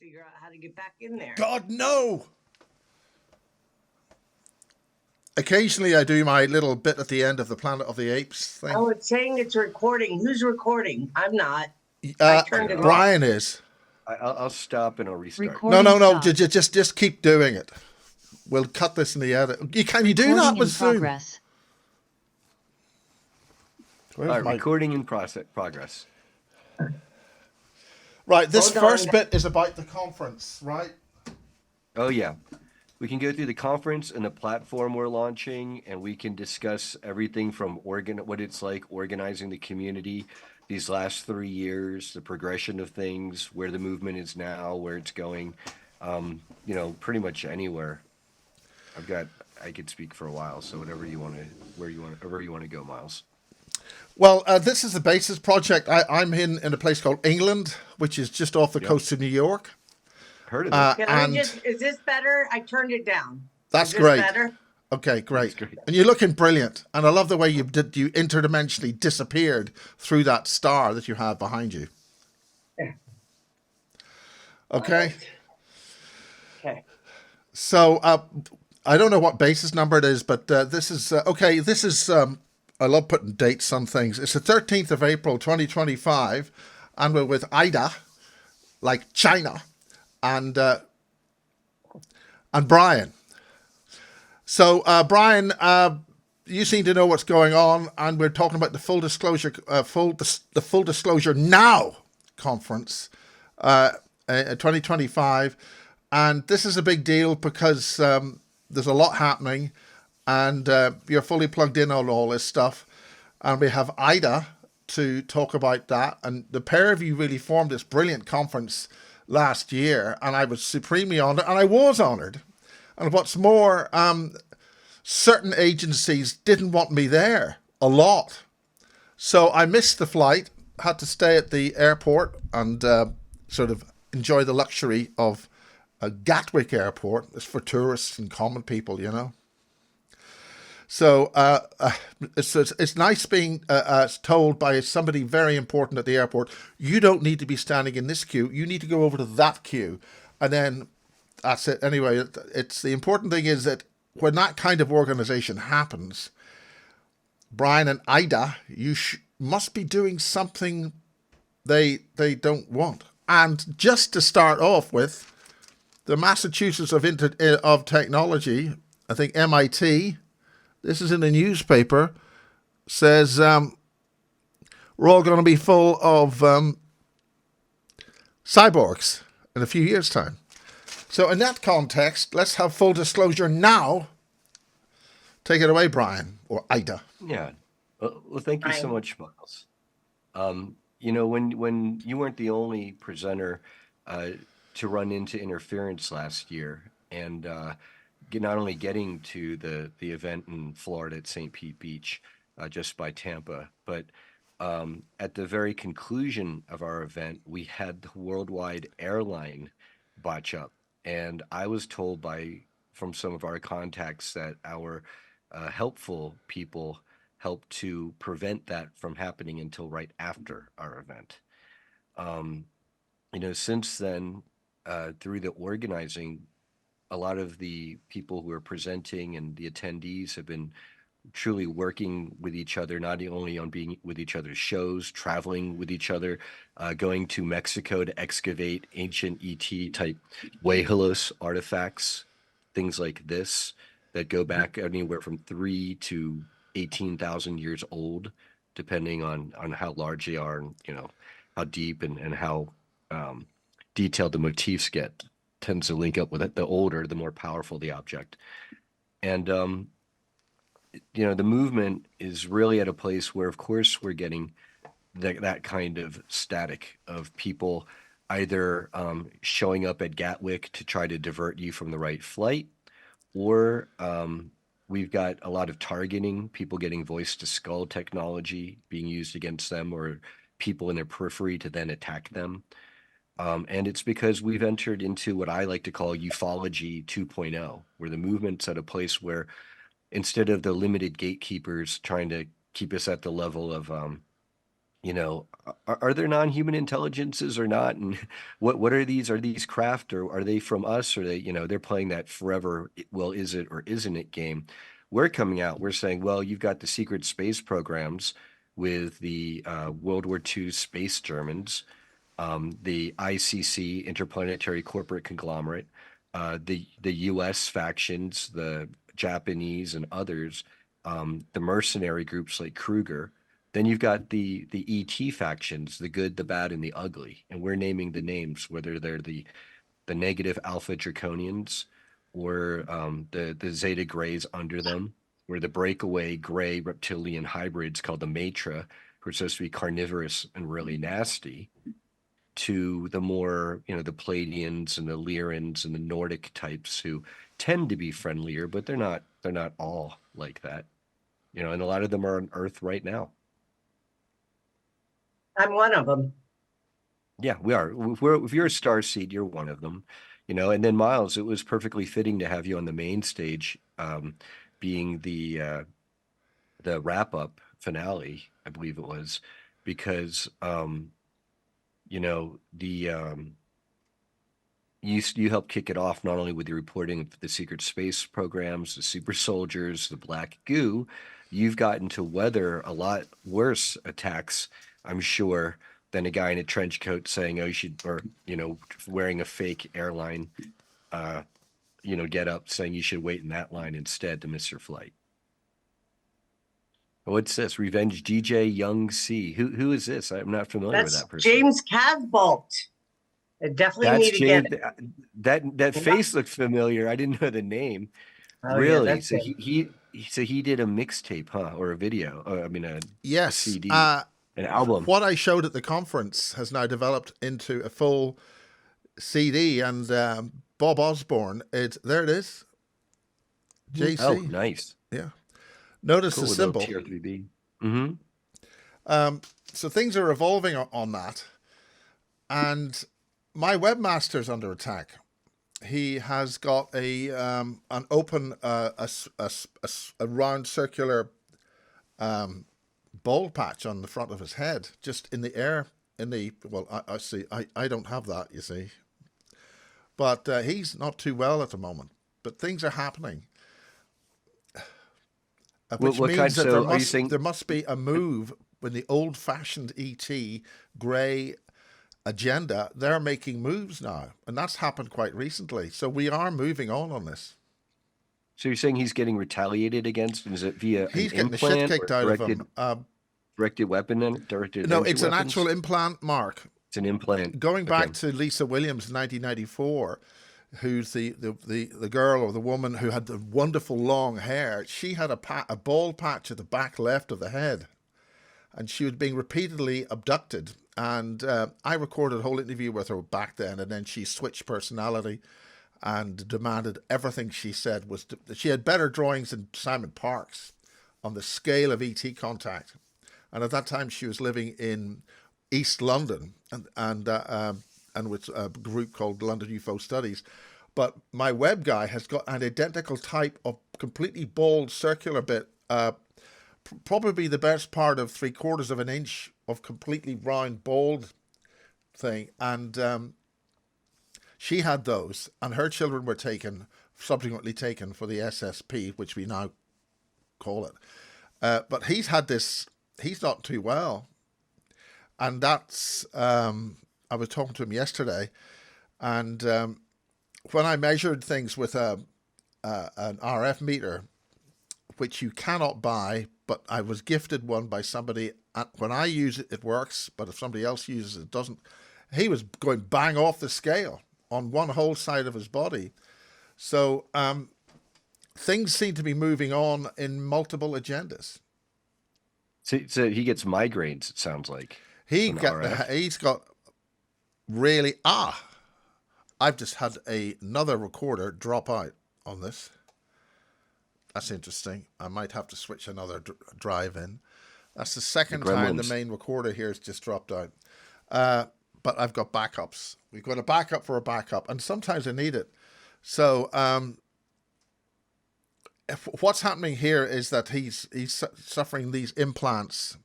figure out how to get back in there. God, no! Occasionally I do my little bit at the end of the Planet of the Apes thing. Oh, it's saying it's recording. Who's recording? I'm not. I turned it off. Brian is. I'll stop and I'll restart. Recording No. stopped. Just keep doing it. We'll cut this in the edit. Can you do Recording that in with Zoom? progress. Recording in progress. Right, this Hold on. first bit is about the conference, right? Oh yeah. We can go through the conference and the platform we're launching, and we can discuss everything from what it's like organizing the community these last 3 years, the progression of things, where the movement is now, where it's going, pretty much anywhere. I could speak for a while, so wherever you want to go, Miles. Well, this is the Basis Project. I'm in a place called England, which is just off the coast of New York. Heard of it. Is this better? I turned it down. That's Is this great. better? Okay, great. That's great. And you're looking brilliant. And I love the way you interdimensionally disappeared through that star that you have behind you. Yeah. Okay. Okay. So I don't know what basis number it is, but this is okay. This is I love putting dates on things. It's the 13th of April, 2025, and we're with Ida, like China, and Brian. So Brian, you seem to know what's going on, and we're talking about the Full Disclosure, the Full Disclosure Now conference, 2025. And this is a big deal because there's a lot happening, and you're fully plugged in on all this stuff. And we have Ida to talk about that. And the pair of you really formed this brilliant conference last year, and I was supremely honored, and I was honored. And what's more, certain agencies didn't want me there a lot. So I missed the flight, had to stay at the airport and sort of enjoy the luxury of Gatwick Airport. It's for tourists and common people, you know. So it's nice being told by somebody very important at the airport, you don't need to be standing in this queue. You need to go over to that queue. And then that's it. Anyway, it's the important thing is that when that kind of organization happens, Brian and Ida, you must be doing something they don't want. And just to start off with, the Massachusetts of Technology, I think MIT, this is in the newspaper, says we're all going to be full of cyborgs in a few years' time. So in that context, let's have full disclosure now. Take it away, Brian, or Ida. Yeah. Well, thank you so much, Miles. When you weren't the only presenter to run into interference last year, and not only getting to the event in Florida at St. Pete Beach, just by Tampa, but at the very conclusion of our event, we had the worldwide airline botch up. And I was told from some of our contacts that our helpful people helped to prevent that from happening until right after our event. Since then, through the organizing, a lot of the people who are presenting and the attendees have been truly working with each other, not only on being with each other's shows, traveling with each other, going to Mexico to excavate ancient ET type Huehuelos artifacts, things like this that go back anywhere from 3 to 18,000 years old, depending on how large they are and how deep and how detailed the motifs get. Tends to link up with it. The older, the more powerful the object. And the movement is really at a place where, of course, we're getting that kind of static of people either showing up at Gatwick to try to divert you from the right flight, or we've got a lot of targeting, people getting voice to skull technology being used against them, or people in their periphery to then attack them. And it's because we've entered into what I like to call ufology 2.0, where the movement's at a place where instead of the limited gatekeepers trying to keep us at the level of Are there non-human intelligences or not? And what are these? Are these craft, or are they from us? Or they're playing that forever, well, is it or isn't it game? We're coming out, we're saying, well, you've got the secret space programs with the World War II space Germans, the ICC, Interplanetary Corporate Conglomerate, the U.S. factions, the Japanese and others, the mercenary groups like Kruger. Then you've got the ET factions, the good, the bad, and the ugly, and we're naming the names, whether they're the negative Alpha Draconians, or the Zeta Grays under them, or the breakaway gray reptilian hybrids called the Matra, who are supposed to be carnivorous and really nasty, to the more, the Pleiadians and the Lyrans and the Nordic types, who tend to be friendlier, but they're not all like that. And a lot of them are on Earth right now. I'm one of them. Yeah, we are. If you're a star seed, you're one of them. And then Miles, it was perfectly fitting to have you on the main stage, being the wrap up finale, I believe it was, because the you helped kick it off, not only with your reporting of the secret space programs, the super soldiers, the black goo. You've gotten to weather a lot worse attacks, I'm sure, than a guy in a trench coat saying, "Oh, you should," or wearing a fake airline, get up, saying you should wait in that line instead to miss your flight. What's this? Revenge DJ Young C. Who is this? I'm not familiar with That's that person. James Casbolt. I definitely That's need to get James. it. That face looked familiar. I didn't know the name. Oh yeah, Really? that's So it. he did a mixtape, huh? Or a video? I mean, a Yes. CD, an album. What I showed at the conference has now developed into a full CD, and Bob Osborne, there it is. JC. Oh, nice. Yeah. Notice Cool, the with a little symbol. TR3B. Mm-hmm. So things are evolving on that. And my webmaster's under attack. He has got an open, a round circular bald patch on the front of his head, just in the air. I see. I don't have that, you see. But he's not too well at the moment. But things are happening. Which means that there must be a move when the old-fashioned ET grey agenda. They're making moves now, and that's happened quite recently. So we are moving on this. So you're saying he's getting retaliated against? Is it via he's an getting the shit kicked out of him? Directed weapon and directed? No, it's weapons? An actual implant, Mark. It's an implant. Going back to Lisa Williams, 1994. Who's the girl or the woman who had the wonderful long hair? She had a bald patch at the back left of the head, and she was being repeatedly abducted. And I recorded a whole interview with her back then, and then she switched personality and demanded everything she said was. She had better drawings than Simon Parkes on the scale of ET contact, and at that time she was living in East London, and with a group called London UFO Studies. But my web guy has got an identical type of completely bald circular bit, probably the best part of 3/4 of an inch of completely round bald thing. And she had those, and her children were subsequently taken for the SSP, which we now call it. But he's had this, he's not too well. And that's... I was talking to him yesterday, and when I measured things with an RF meter, which you cannot buy, but I was gifted one by somebody. When I use it, it works, but if somebody else uses it, it doesn't. He was going bang off the scale on one whole side of his body. So things seem to be moving on in multiple agendas. So he gets migraines, it sounds like. He's got... Really? I've just had another recorder drop out on this. That's interesting. I might have to switch another drive in. That's the second time the main recorder here has just dropped out. But I've got backups. We've got a backup for a backup, and sometimes I need it. So what's happening here is that he's suffering these implants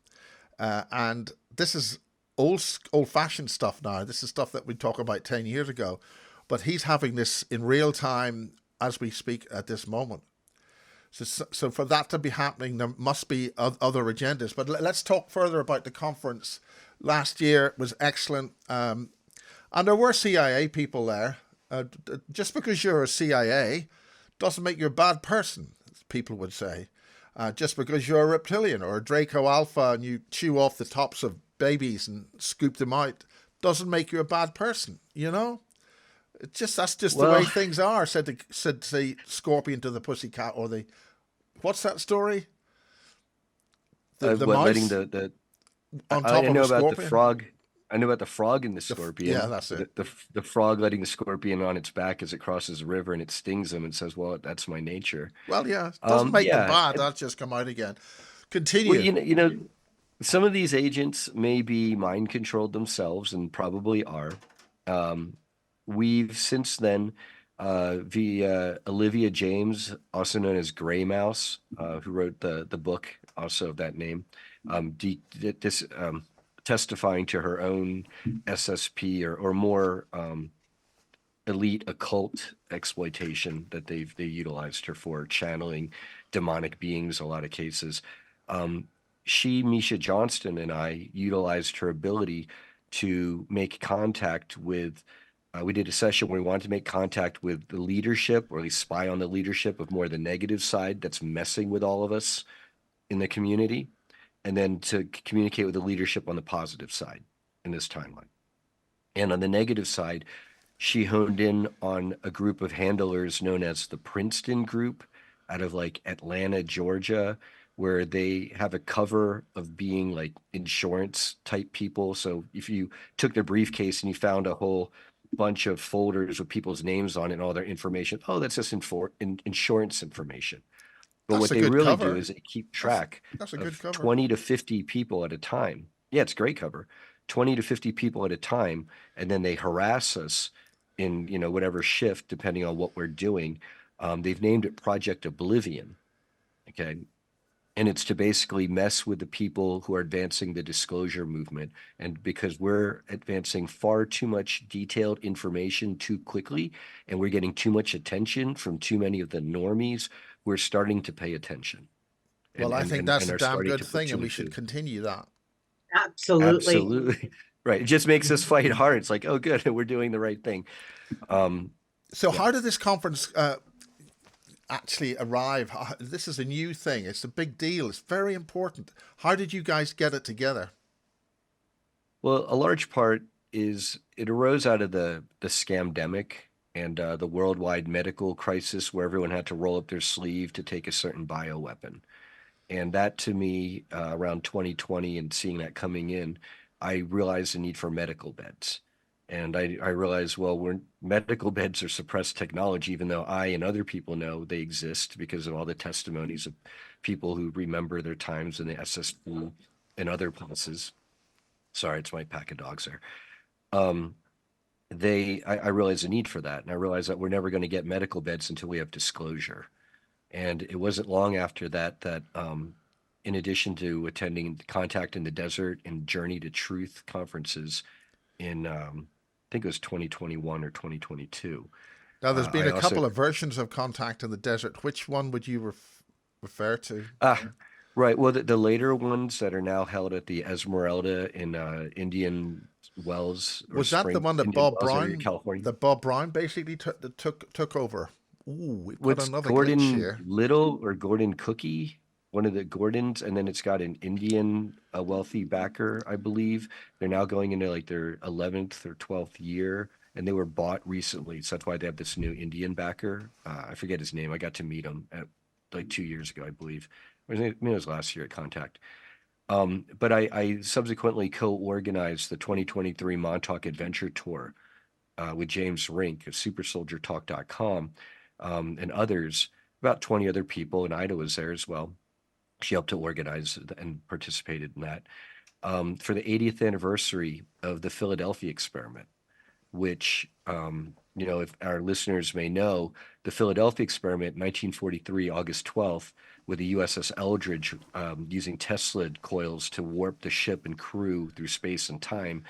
And this is old-fashioned stuff now. This is stuff that we talked about 10 years ago. But he's having this in real time as we speak at this moment. So for that to be happening, there must be other agendas. But let's talk further about the conference. Last year was excellent. And there were CIA people there. Just because you're a CIA doesn't make you a bad person, as people would say. Just because you're a reptilian or a Draco Alpha and you chew off the tops of babies and scoop them out doesn't make you a bad person, you know? That's just the way things are, said the Scorpion to the Pussycat, or the, what's that story? The mouse letting the on top I of know a about scorpion? the frog. I know about the frog and the scorpion. Yeah, that's it. The frog letting the scorpion on its back as it crosses the river and it stings him and says, "Well, that's my nature." Well, yeah, doesn't make them Yeah. bad. That's just come out again. Continue. Well, you know, some of these agents may be mind controlled themselves and probably are. We've since then, via Olivia James, also known as Grey Mouse, who wrote the book also of that name, testifying to her own SSP or more elite occult exploitation that they utilized her for, channeling demonic beings in a lot of cases. Misha Johnston, and I utilized her ability to make contact with. We did a session where we wanted to make contact with the leadership, or at least spy on the leadership of more the negative side that's messing with all of us in the community, and then to communicate with the leadership on the positive side in this timeline. And on the negative side, she honed in on a group of handlers known as the Princeton Group out of like Atlanta, Georgia, where they have a cover of being like insurance type people. So if you took their briefcase and you found a whole bunch of folders with people's names on it and all their information, oh, that's just insurance information. But That's what a they good really cover. do is they keep track That's a good of cover. 20 to 50 people at a time. Yeah, it's a great cover. 20 to 50 people at a time, and then they harass us in, whatever shift, depending on what we're doing. They've named it Project Oblivion. Okay. And it's to basically mess with the people who are advancing the disclosure movement. And because we're advancing far too much detailed information too quickly, and we're getting too much attention from too many of the normies, we're starting to pay attention. Well, I think that's a are damn starting good to put thing, two and we and should two. continue that. Absolutely. Absolutely. Right. It just makes us fight hard. It's like, oh, good, we're doing the right thing. So how did this conference actually arrive? This is a new thing. It's a big deal. It's very important. How did you guys get it together? Well, a large part is it arose out of the scamdemic and the worldwide medical crisis where everyone had to roll up their sleeve to take a certain bioweapon. And that to me, around 2020 and seeing that coming in, I realized the need for medical beds. And I realized, well, medical beds are suppressed technology, even though I and other people know they exist because of all the testimonies of people who remember their times in the SSP and other places. Sorry, it's my pack of dogs there. I realized the need for that. And I realized that we're never going to get medical beds until we have disclosure. And it wasn't long after that in addition to attending Contact in the Desert and Journey to Truth conferences in, I think it was 2021 or 2022. Now, there's been I a couple also, of versions of Contact in the Desert. Which one would you refer to? right. Well, the later ones that are now held at the Esmeralda in Indian Wells or Was that the one that Indian Bob Wells area, Brown, California. that Bob Brown basically took over? Ooh, we've got What's another glitch Gordon here. Little or Gordon Cookie? One of the Gordons, and then it's got an Indian, a wealthy backer, I believe. They're now going into like their 11th or 12th year, and they were bought recently. So that's why they have this new Indian backer. I forget his name. I got to meet him at like 2 years ago, I believe. Maybe it was last year at Contact. But I subsequently co-organized the 2023 Montauk Adventure Tour with James Rink of SuperSoldierTalk.com and others, about 20 other people, and Ida was there as well. She helped to organize and participated in that for the 80th anniversary of the Philadelphia experiment, which, if our listeners may know, the Philadelphia experiment, 1943, August 12th, with the USS Eldridge using Tesla coils to warp the ship and crew through space and time,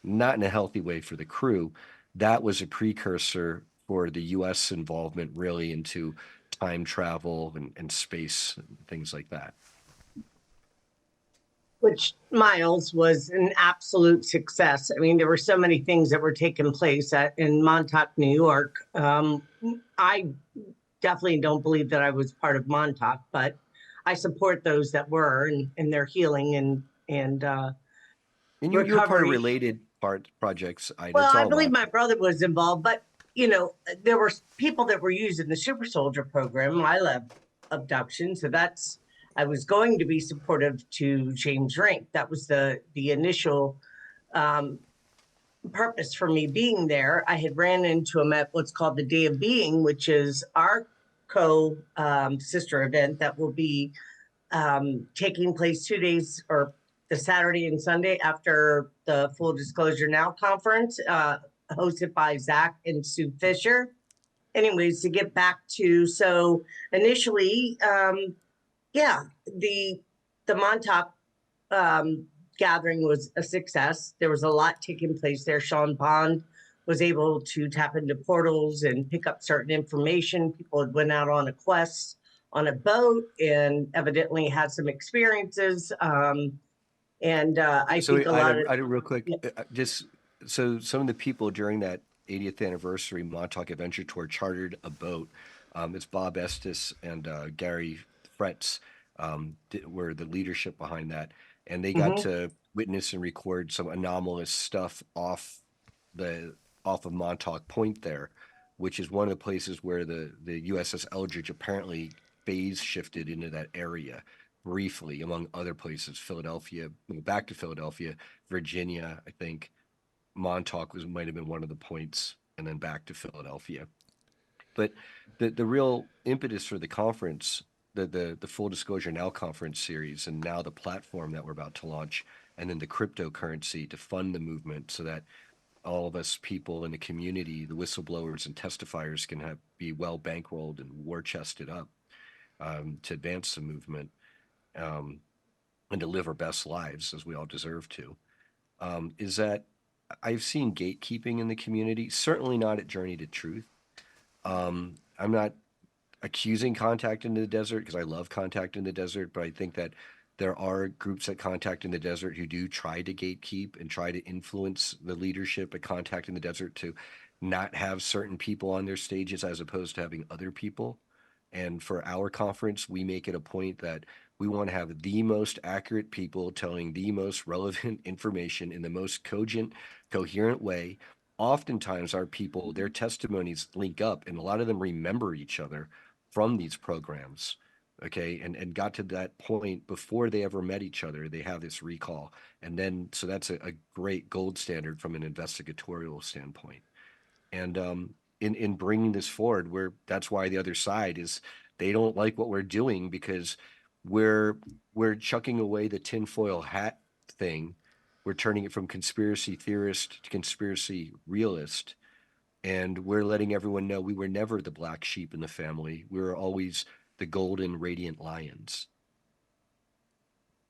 not in a healthy way for the crew. That was a precursor for the U.S. involvement really into time travel and space and things like that. Which Miles was an absolute success. I mean, there were so many things that were taking place in Montauk, New York. I definitely don't believe that I was part of Montauk, but I support those that were and their healing and you were part of recovery. related projects. Well, I believe my brother was involved, but there were people that were used in the Super Soldier program. I love abduction, so I was going to be supportive to James Rink. That was the initial purpose for me being there. I had ran into him at what's called the Day of Being, which is our sister event that will be taking place 2 days, or the Saturday and Sunday after the Full Disclosure Now conference, hosted by Zach and Sue Fisher. Anyways, to get back to, so initially, the Montauk gathering was a success. There was a lot taking place there. Sean Bond was able to tap into portals and pick up certain information. People had went out on a quest on a boat and evidently had some experiences. I think a lot of... I real quick, just so some of the people during that 80th anniversary Montauk Adventure Tour chartered a boat. It's Bob Estes and Gary Fretz were the leadership behind that, and they got to witness and record some anomalous stuff off of Montauk Point there, which is one of the places where the USS Eldridge apparently phase shifted into that area briefly, among other places. Philadelphia, back to Philadelphia, Virginia, I think. Montauk might have been one of the points, and then back to Philadelphia. But the real impetus for the conference, the Full Disclosure Now conference series, and now the platform that we're about to launch, and then the cryptocurrency to fund the movement so that all of us people in the community, the whistleblowers and testifiers, can be well bankrolled and war chested up to advance the movement and to live our best lives as we all deserve to, is that I've seen gatekeeping in the community, certainly not at Journey to Truth. I'm not accusing Contact in the Desert, because I love Contact in the Desert, but I think that there are groups at Contact in the Desert who do try to gatekeep and try to influence the leadership at Contact in the Desert to not have certain people on their stages as opposed to having other people. And for our conference, we make it a point that we want to have the most accurate people telling the most relevant information in the most cogent, coherent way. Oftentimes our people, their testimonies link up, and a lot of them remember each other from these programs, okay, and got to that point before they ever met each other. They have this recall. And then, so that's a great gold standard from an investigatorial standpoint. And in bringing this forward, that's why the other side is, they don't like what we're doing, because we're chucking away the tinfoil hat thing. We're turning it from conspiracy theorist to conspiracy realist. And we're letting everyone know we were never the black sheep in the family. We were always the golden, radiant lions.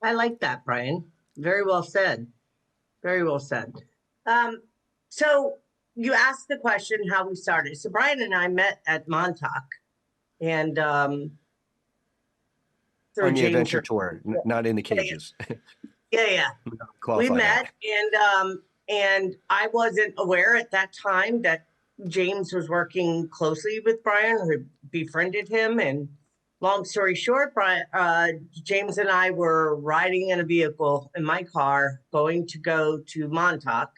I like that, Brian. Very well said. Very well said. So you asked the question how we started. So Brian and I met at Montauk, and through on the James adventure tour, not in the cages. Yeah. We met, and I wasn't aware at that time that James was working closely with Brian, who befriended him. And long story short, James and I were riding in a vehicle in my car, going to go to Montauk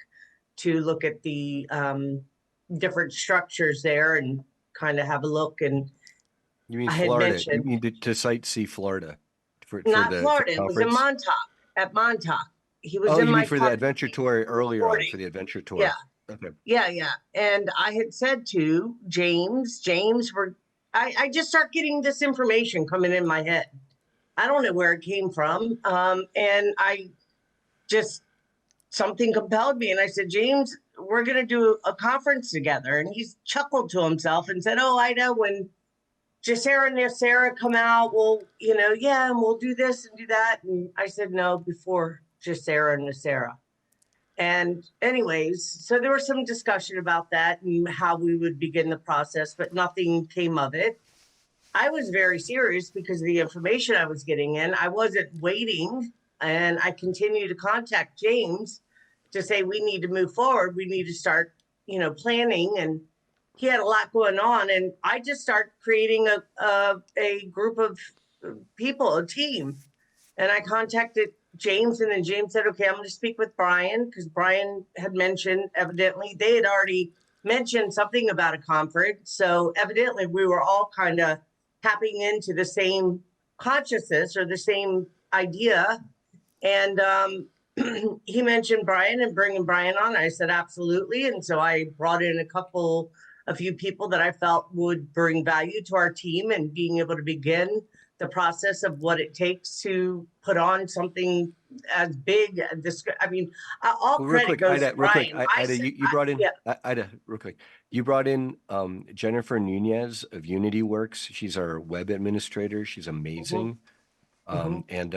to look at the different structures there and kind of have a look. And you mean Florida? You mean to sightsee Florida? Not Florida. It was in Montauk. At Montauk. He was in my for the adventure tour earlier on, for the adventure tour. Yeah. Okay. Yeah. And I had said to James, I just start getting this information coming in my head. I don't know where it came from. And I just, something compelled me. And I said, James, we're going to do a conference together. And he chuckled to himself and said, oh, I know, when Sarah and Sarah come out. Well, yeah, and we'll do this and do that. And I said no before Sarah and Sarah. And anyways, so there was some discussion about that and how we would begin the process, but nothing came of it. I was very serious because of the information I was getting in. I wasn't waiting, and I continued to contact James to say we need to move forward. We need to start, planning. And he had a lot going on, and I just started creating a group of people, a team. And I contacted James, and then James said, "Okay, I'm going to speak with Brian," because Brian had mentioned, evidently they had already mentioned something about a conference. So evidently we were all kind of tapping into the same consciousness or the same idea. And he mentioned Brian and bringing Brian on. I said, absolutely. And so I brought in a few people that I felt would bring value to our team and being able to begin the process of what it takes to put on something as big. I mean, all Well, credit goes to Brian. Ida, you brought in, Ida, real quick. You brought in Jennifer Nunez of Unity Works. She's our web administrator. She's amazing. And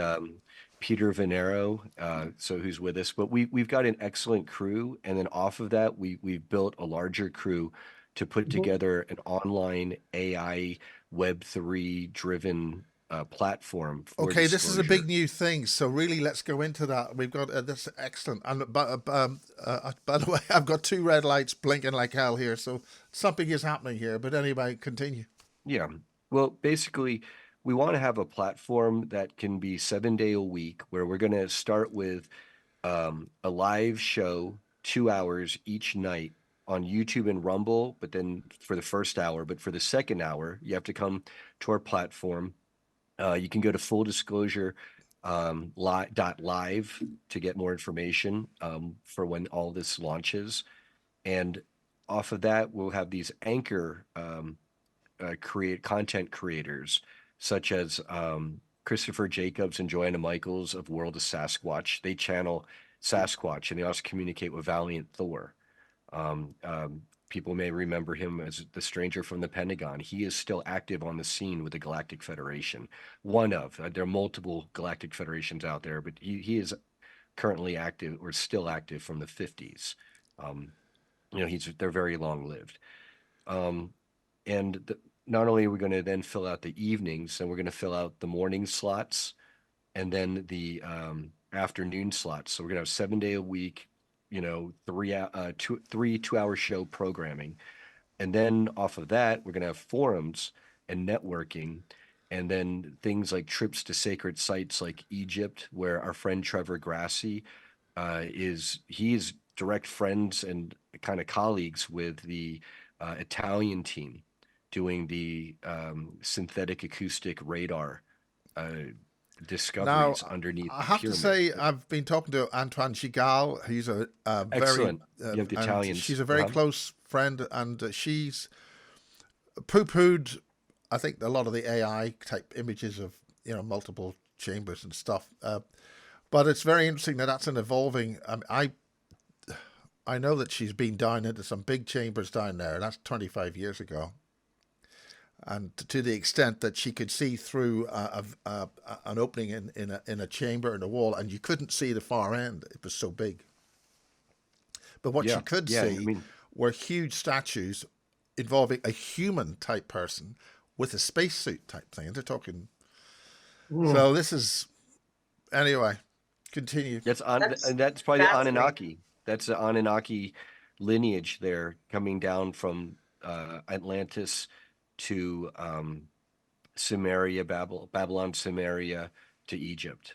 Peter Venero, so who's with us. But we've got an excellent crew. And then off of that, we've built a larger crew to put together an online AI Web3 driven platform for Okay, this is a big disclosure. new thing, so really let's go into that. We've got this excellent, and by the way, I've got two red lights blinking like hell here, so something is happening here. But anyway, continue. Yeah. Well, basically, we want to have a platform that can be 7 day a week where we're going to start with a live show, 2 hours each night on YouTube and Rumble, but then for the first hour, but for the second hour, you have to come to our platform. You can go to full disclosure live to get more information for when all this launches. And off of that, we'll have these anchor content creators such as Christopher Jacobs and Joanna Michaels of World of Sasquatch. They channel Sasquatch, and they also communicate with Valiant Thor. People may remember him as the stranger from the Pentagon. He is still active on the scene with the Galactic Federation. There are multiple Galactic Federations out there, but he is currently active or still active from the 50s. They're very long lived. Not only are we going to then fill out the evenings, and we're going to fill out the morning slots and then the afternoon slots. So we're going to have 7 day a week, 2 hour show programming. And then off of that, we're going to have forums and networking, and then things like trips to sacred sites like Egypt, where our friend Trevor Grassi is direct friends and kind of colleagues with the Italian team doing the synthetic acoustic radar discoveries Now, underneath I the have to pyramid. say, I've been talking to Antoine Gigal. He's a very, Excellent. You have the and Italians. she's a very close friend, and she's poo-pooed, I think, a lot of the AI type images of multiple chambers and stuff. But it's very interesting that that's an evolving. I know that she's been down into some big chambers down there. That's 25 years ago. And to the extent that she could see through an opening in a chamber in a wall, and you couldn't see the far end. It was so big. But what she could see were huge statues involving a human type person with a spacesuit type thing. And they're talking. So this is anyway. Continue. That's probably the Anunnaki. That's the Anunnaki lineage there, coming down from Atlantis to Sumeria, Babylon, Sumeria to Egypt.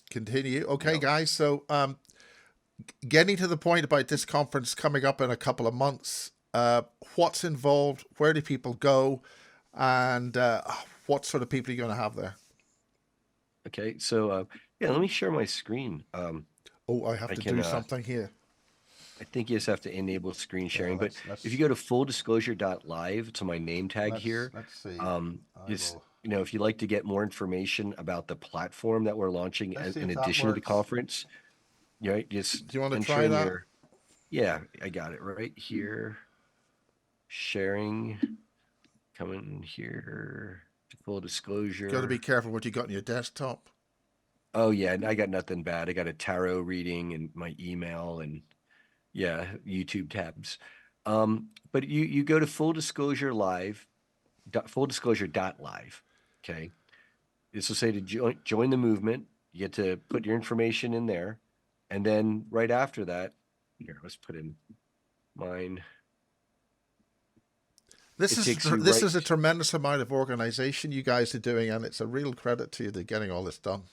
Continue. Okay, guys. So getting to the point about this conference coming up in a couple of months, what's involved? Where do people go? And what sort of people are you going to have there? Okay, so let me share my screen. I have to do something here. I think you just have to enable screen sharing. But if you go to fulldisclosure.live to my name tag here, let's see. If you'd like to get more information about the platform that we're launching in addition to the conference, just do you want to try that? Yeah, I got it right here. sharing. Coming here. Full disclosure. Got to be careful what you got on your desktop. Oh yeah, I got nothing bad. I got a tarot reading and my email and yeah, YouTube tabs. But you go to full disclosure live, full disclosure dot live. Okay. This will say to join the movement. You get to put your information in there. And then right after that, here, let's put in mine. This It is takes you this right. is a tremendous amount of organization you guys are doing, and it's a real credit to you to getting all this done.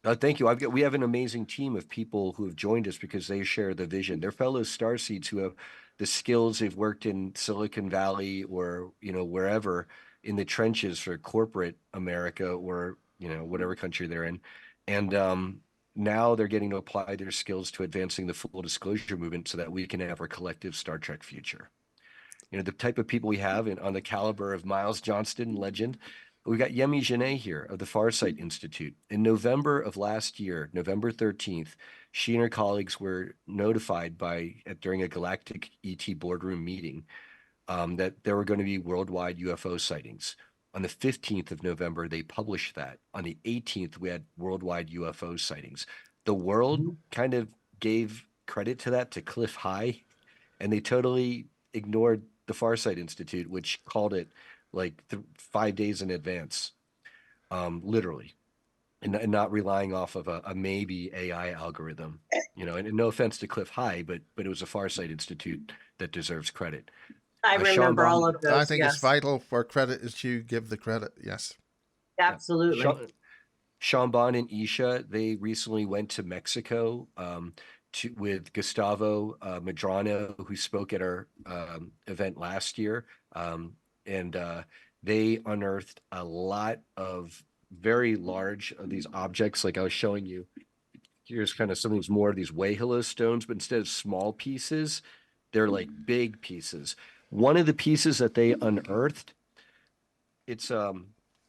Thank you. We have an amazing team of people who have joined us because they share the vision. They're fellow starseeds who have the skills. They've worked in Silicon Valley or wherever in the trenches for corporate America or whatever country they're in, and now they're getting to apply their skills to advancing the full disclosure movement so that we can have our collective Star Trek future. The type of people we have on the caliber of Miles Johnston, legend. We've got Yemi Genet here of the Farsight Institute. In November of last year, November 13th, she and her colleagues were notified during a galactic ET boardroom meeting that there were going to be worldwide UFO sightings. On the 15th of November, they published that. On the 18th, we had worldwide UFO sightings. The world kind of gave credit to that to Cliff High, and they totally ignored the Farsight Institute, which called it like 5 days in advance, literally, and not relying off of a maybe AI algorithm. And no offense to Cliff High, but it was a Farsight Institute that deserves credit. I Sean remember all Bond, of I those. think it's Yes, vital for credit is due. Give the credit. Yes. yeah, absolutely. Sean Bond and Isha, they recently went to Mexico with Gustavo Medrano, who spoke at our event last year. And they unearthed a lot of very large of these objects, like I was showing you. Here's kind of some of these more of these Wahilo stones, but instead of small pieces, they're like big pieces. One of the pieces that they unearthed, it's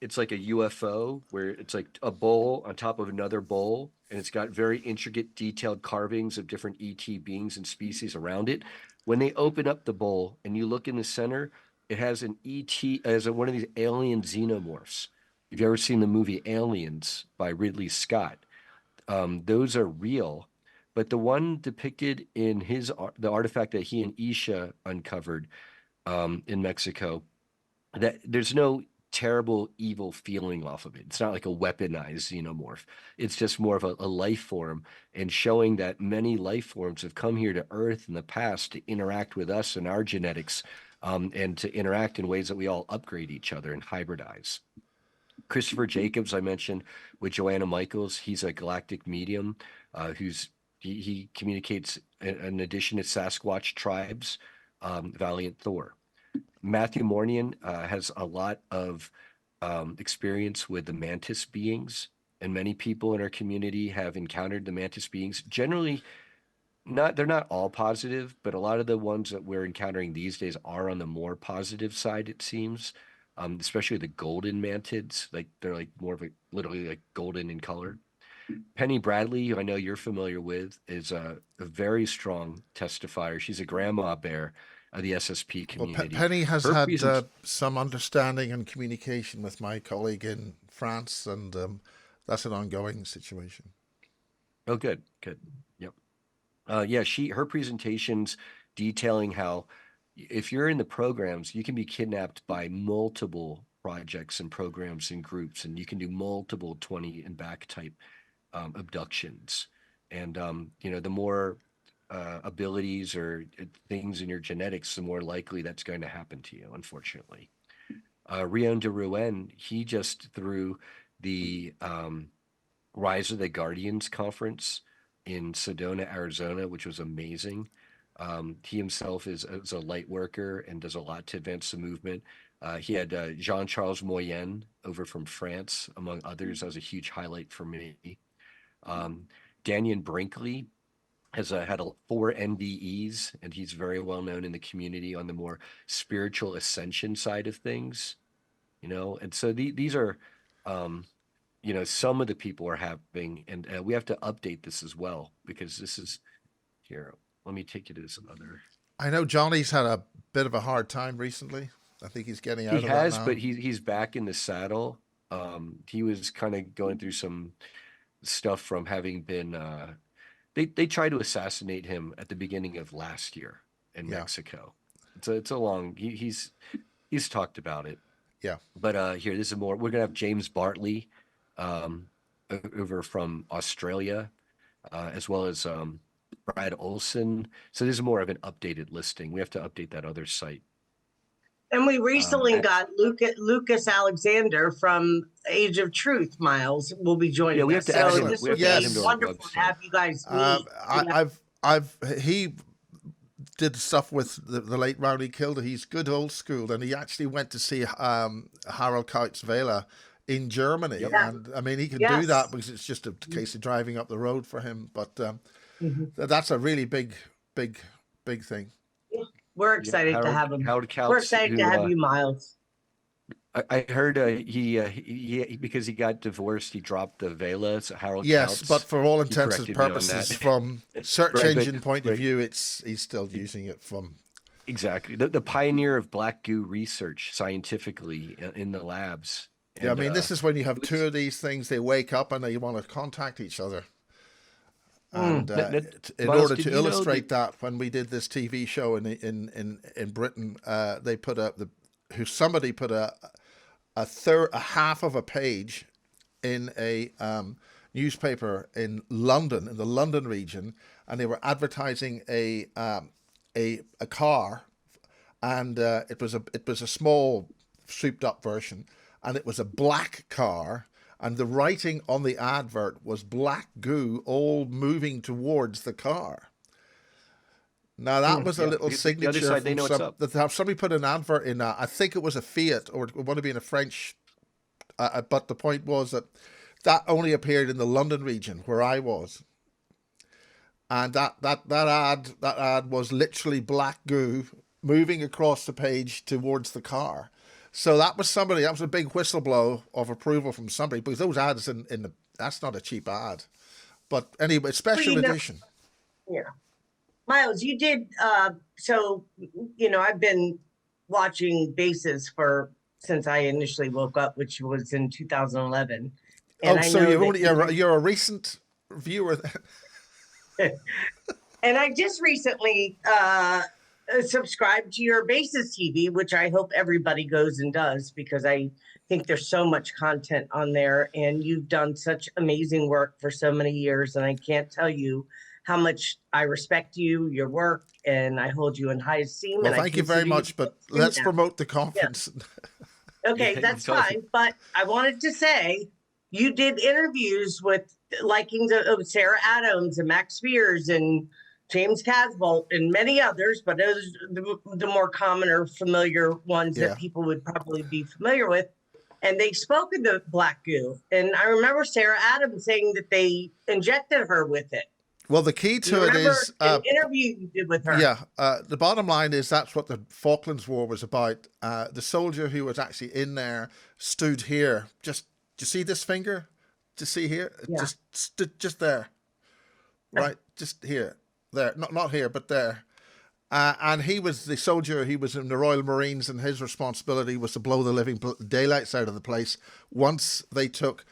it's like a UFO where it's like a bowl on top of another bowl, and it's got very intricate, detailed carvings of different ET beings and species around it. When they open up the bowl and you look in the center, it has an ET as one of these alien xenomorphs. If you ever seen the movie Aliens by Ridley Scott, those are real. But the one depicted in the artifact that he and Isha uncovered in Mexico, that there's no terrible evil feeling off of it. It's not like a weaponized xenomorph. It's just more of a life form, and showing that many life forms have come here to Earth in the past to interact with us and our genetics, and to interact in ways that we all upgrade each other and hybridize. Christopher Jacobs, I mentioned with Joanna Michaels, he's a galactic medium he communicates in addition to Sasquatch tribes, Valiant Thor. Matthew Mornian has a lot of experience with the mantis beings, and many people in our community have encountered the mantis beings. Generally, they're not all positive, but a lot of the ones that we're encountering these days are on the more positive side, it seems. Especially the golden mantids, like they're like more of literally like golden in color. Penny Bradley, who I know you're familiar with, is a very strong testifier. She's a grandma bear of the SSP Well, community. Penny has Her had present. some understanding and communication with my colleague in France, and that's an ongoing situation. Oh, good, good. Yep. Yeah, her presentations detailing how if you're in the programs, you can be kidnapped by multiple projects and programs and groups, and you can do multiple 20 and back type abductions. And the more abilities or things in your genetics, the more likely that's going to happen to you, unfortunately. Rion de Rouen, he just threw the Rise of the Guardians conference in Sedona, Arizona, which was amazing. He himself is a light worker and does a lot to advance the movement. He had Jean-Charles Moyen over from France, among others. That was a huge highlight for me. Daniel Brinkley has had 4 NDEs, and he's very well known in the community on the more spiritual ascension side of things. And so these are some of the people are having, and we have to update this as well because this is here. Let me take you to this other. I know Johnny's had a bit of a hard time recently. I think he's getting He out of that has, now. but he's back in the saddle. He was kind of going through some stuff from having been they tried to assassinate him at the beginning of last year in Yeah, Mexico. It's a long he's talked about it. yeah. But here, this is more. We're gonna have James Bartley over from Australia, as well as Brad Olson. So this is more of an updated listing. We have to update that other site. And we Um, recently a- got Lucas Alexander from Age of Truth. Miles will be yeah, joining we have us. to add So him. this We would have to add be him to Yes. our wonderful to website. have you guys meet. Yeah. He did stuff with the late Rowdy Kilder. He's good old school, and he actually went to see Harold Couch Vela in Germany. Yep. Yeah. And I mean, he can do Yes. that because it's just a case of driving up the road for him. But Mhm. that's a really big thing. We're Yeah, excited to have him. Howard We're Couts, excited to who have you, Miles. I heard he because he got divorced, he dropped the Vela. So Harold Yes, but Couts, for all he intents and corrected me on purposes, that. from search Right, engine point of right. view, he's still using it from. Exactly. The pioneer of black goo research scientifically in the labs. Yeah, I And mean, this is when you have it was- two of these things. They wake up and they want to contact each other. And in Miles, order did to you know illustrate that, when we did this TV show in Britain, they put somebody put a half of a page in a newspaper in London, in the London region, and they were advertising a car, and it was a small souped up version, and it was a black car, and the writing on the advert was black goo all moving towards the car. Now that was a yeah, little because the other signature side, they from know what's up. somebody put an advert in. I think it was a Fiat, or it would have been a French. But the point was that only appeared in the London region where I was, and that ad was literally black goo moving across the page towards the car. So that was somebody. That was a big whistleblow of approval from somebody, because those ads that's not a cheap ad. But anyway, special edition. Yeah. Miles, you did so I've been watching bases since I initially woke up, which was in 2011. And Oh, so you're a recent viewer. And I just recently subscribed to your Bases TV, which I hope everybody goes and does, because I think there's so much content on there, and you've done such amazing work for so many years, and I can't tell you how much I respect you, your work, and I hold you in high esteem. Well, and thank you very much, but let's promote the conference. Yeah. Okay, Yeah, that's totally. fine. But I wanted to say you did interviews with likings of Sarah Adams and Max Spears and James Casbolt and many others, but those are the more common or familiar ones Yeah. that people would probably be familiar with. And they spoke of the black goo. And I remember Sarah Adams saying that they injected her with it. Well, the key You to it remember is an interview you did with her? yeah. The bottom line is that's what the Falklands War was about. The soldier who was actually in there stood here. Just, do you see this finger? Do you see here? Yeah. Just stood just there, right? Just here, there. Not here, but there. And he was the soldier. He was in the Royal Marines, and his responsibility was to blow the living daylights out of the place. Once they took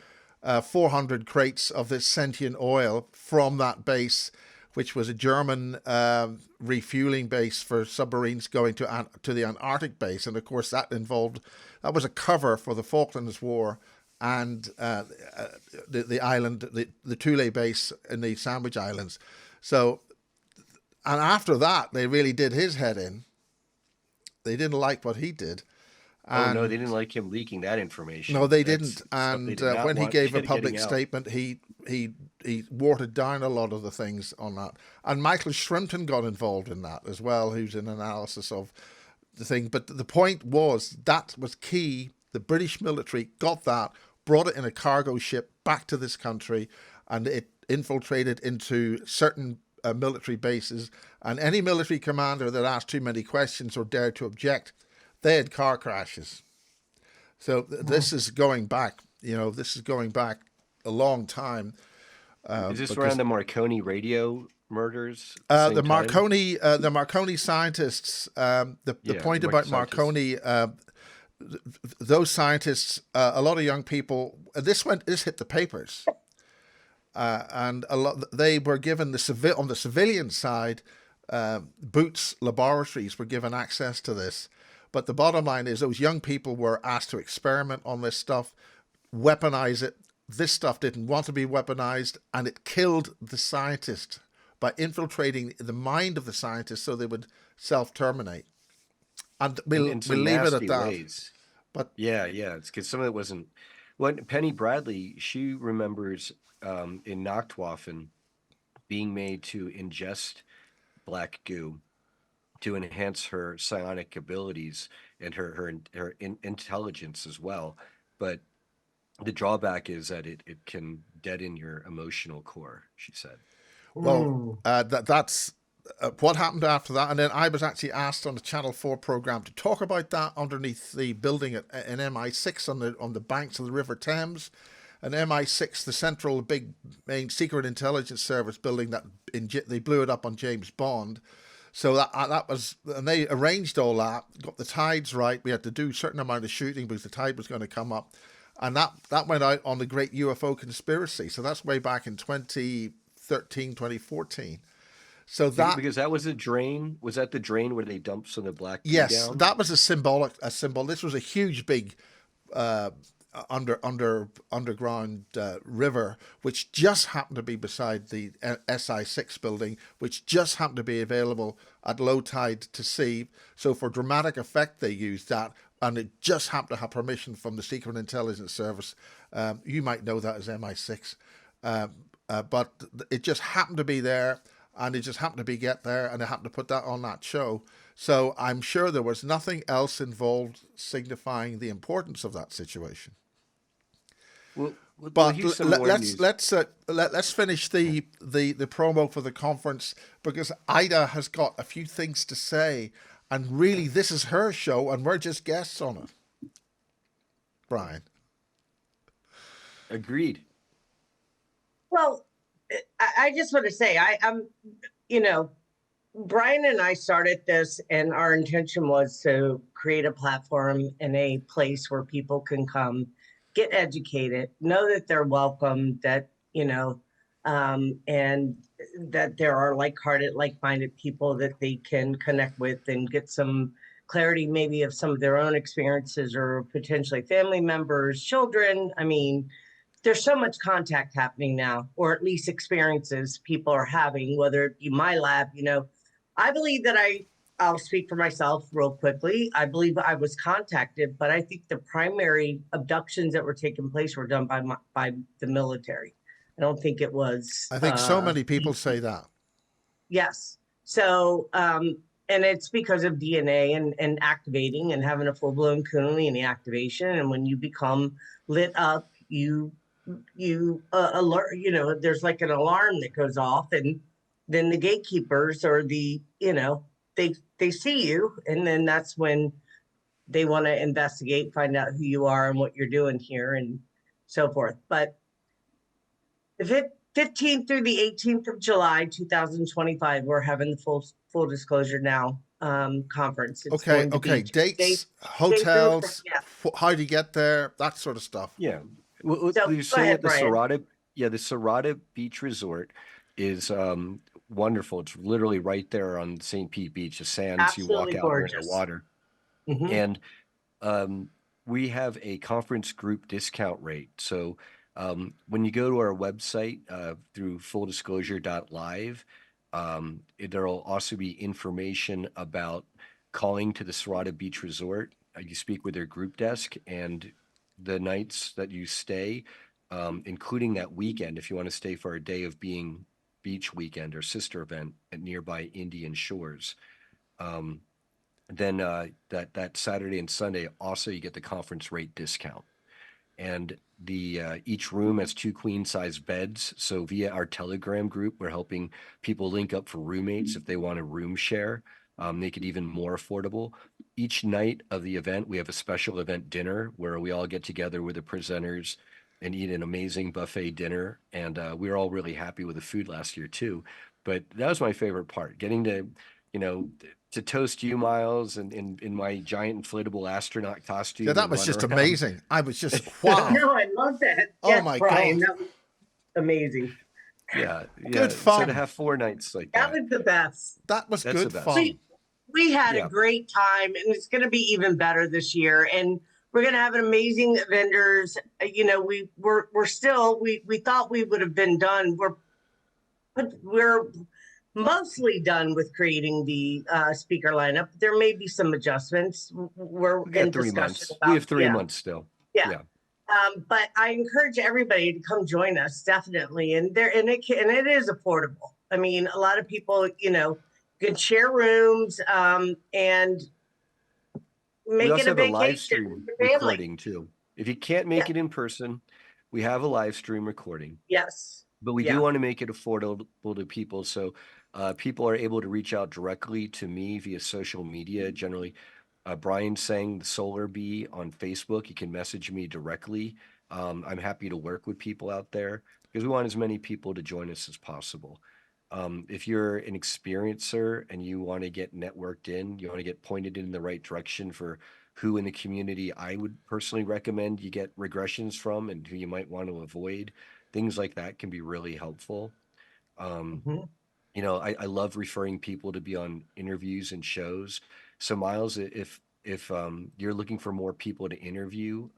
400 crates of this sentient oil from that base, which was a German refueling base for submarines going to the Antarctic base. And of course, that was a cover for the Falklands War and the island, the Thule base in the Sandwich Islands. So, and after that, they really did his head in. They didn't like what he did. Oh no, they didn't like him leaking that information. No, they That's didn't. stuff And they did not when he want gave a getting public out. statement, he watered down a lot of the things on that. And Michael Shrimpton got involved in that as well, who's in analysis of the thing. But the point was, that was key. The British military got that, brought it in a cargo ship back to this country, and it infiltrated into certain military bases. And any military commander that asked too many questions or dared to object, they had car crashes. So this is going back, this is going back a long time. Is this around the Marconi radio murders at the same The time? The Marconi scientists. The Yeah, point about scientists. Marconi, those scientists, a lot of young people. This hit the papers, and a lot they were given on the civilian side. Boots laboratories were given access to this, but the bottom line is those young people were asked to experiment on this stuff, weaponize it. This stuff didn't want to be weaponized, and it killed the scientist by infiltrating the mind of the scientist so they would self-terminate. And In we'll some leave it at nasty that. ways. But Yeah, yeah. It's because some of it wasn't. What Penny Bradley, she remembers in Nachtwaffen being made to ingest black goo to enhance her psionic abilities and her intelligence as well. But the drawback is that it can deaden your emotional core, she said. well, Mm. that's what happened after that. And then I was actually asked on the Channel 4 program to talk about that underneath the building in MI6 on the banks of the River Thames. And MI6, the central big main secret intelligence service building they blew it up on James Bond. So that was, and they arranged all that, got the tides right. We had to do a certain amount of shooting because the tide was going to come up. And that went out on the Great UFO Conspiracy. So that's way back in 2013, 2014. So that, Because that was a drain. Was that the drain where they dumped some of the black goo yes, down? that was a symbol. This was a huge, big uh, underground river, which just happened to be beside the SI6 building, which just happened to be available at low tide to see. So for dramatic effect, they used that, and it just happened to have permission from the Secret Intelligence Service. You might know that as MI6, but it just happened to be there, and it just happened to be get there, and they happened to put that on that show. So I'm sure there was nothing else involved signifying the importance of that situation. But here's some more news. let's finish the promo for the conference, because Ida has got a few things to say, and really this is her show and we're just guests on it. Brian. Agreed. Well, I just want to say, I'm, Brian and I started this, and our intention was to create a platform and a place where people can come get educated, know that they're welcome, that, and that there are like-hearted, like-minded people that they can connect with and get some clarity, maybe of some of their own experiences or potentially family members, children. I mean, there's so much contact happening now, or at least experiences people are having, whether it be my lab. I believe that I'll speak for myself real quickly. I believe I was contacted, but I think the primary abductions that were taking place were done by the military. I don't think it was. I think so many people say that. Yes. So, and it's because of DNA and activating and having a full-blown Kundalini activation. And when you become lit up, you alert, there's like an alarm that goes off, and then the gatekeepers or they see you, and then that's when they want to investigate, find out who you are and what you're doing here and so forth. But the 15th through the 18th of July 2025, we're having the full disclosure now conference. It's Okay. Dates, hotels, how do you get there, that sort of stuff. Yeah. Well, So, you're saying that the Serrata Beach Resort is wonderful. It's literally right there on St. Pete Beach, the sands. Absolutely you walk out gorgeous. there in the water. Mm-hmm. And we have a conference group discount rate. So when you go to our website through fulldisclosure.live, there'll also be information about calling to the Serrata Beach Resort. You speak with their group desk, and the nights that you stay, including that weekend, if you want to stay for a day of being beach weekend or sister event at nearby Indian shores, then that Saturday and Sunday also you get the conference rate discount. And the each room has 2 queen size beds. So via our Telegram group, we're helping people link up for roommates if they want a room share, make it even more affordable. Each night of the event, we have a special event dinner where we all get together with the presenters and eat an amazing buffet dinner. And we were all really happy with the food last year too. But that was my favorite part, getting to, to toast you, Miles, and in my giant inflatable astronaut costume. Yeah, that and was run just around. amazing. I was just, wow. No, I love that. Oh Yes, my Brian, God. that was amazing. Yeah, Good yeah. So to fun. have 4 nights like That that, was the best. That was that's the good best. fun. We had a Yeah. great time, and it's going to be even better this year. And we're going to have an amazing vendors. We're still we thought we would have been done. We're mostly done with creating the speaker lineup. There may be some adjustments. We're We in got 3 discussion months. We about have 3 months still. yeah. Yeah. But I encourage everybody to come join us, definitely. And it is affordable. I mean, a lot of people, can share rooms and We make it also a have a live vacation stream with your family. recording too. If you can't make Yeah. it in person, we have a live stream recording. Yes. But we Yeah. do want to make it affordable to people. So people are able to reach out directly to me via social media. Generally, Brian saying the Solar Bee on Facebook. You can message me directly. I'm happy to work with people out there because we want as many people to join us as possible. If you're an experiencer and you want to get networked in, you want to get pointed in the right direction for who in the community I would personally recommend you get regressions from and who you might want to avoid. Things like that can be really helpful. Mhm. I love referring people to be on interviews and shows. So Miles, if you're looking for more people to interview,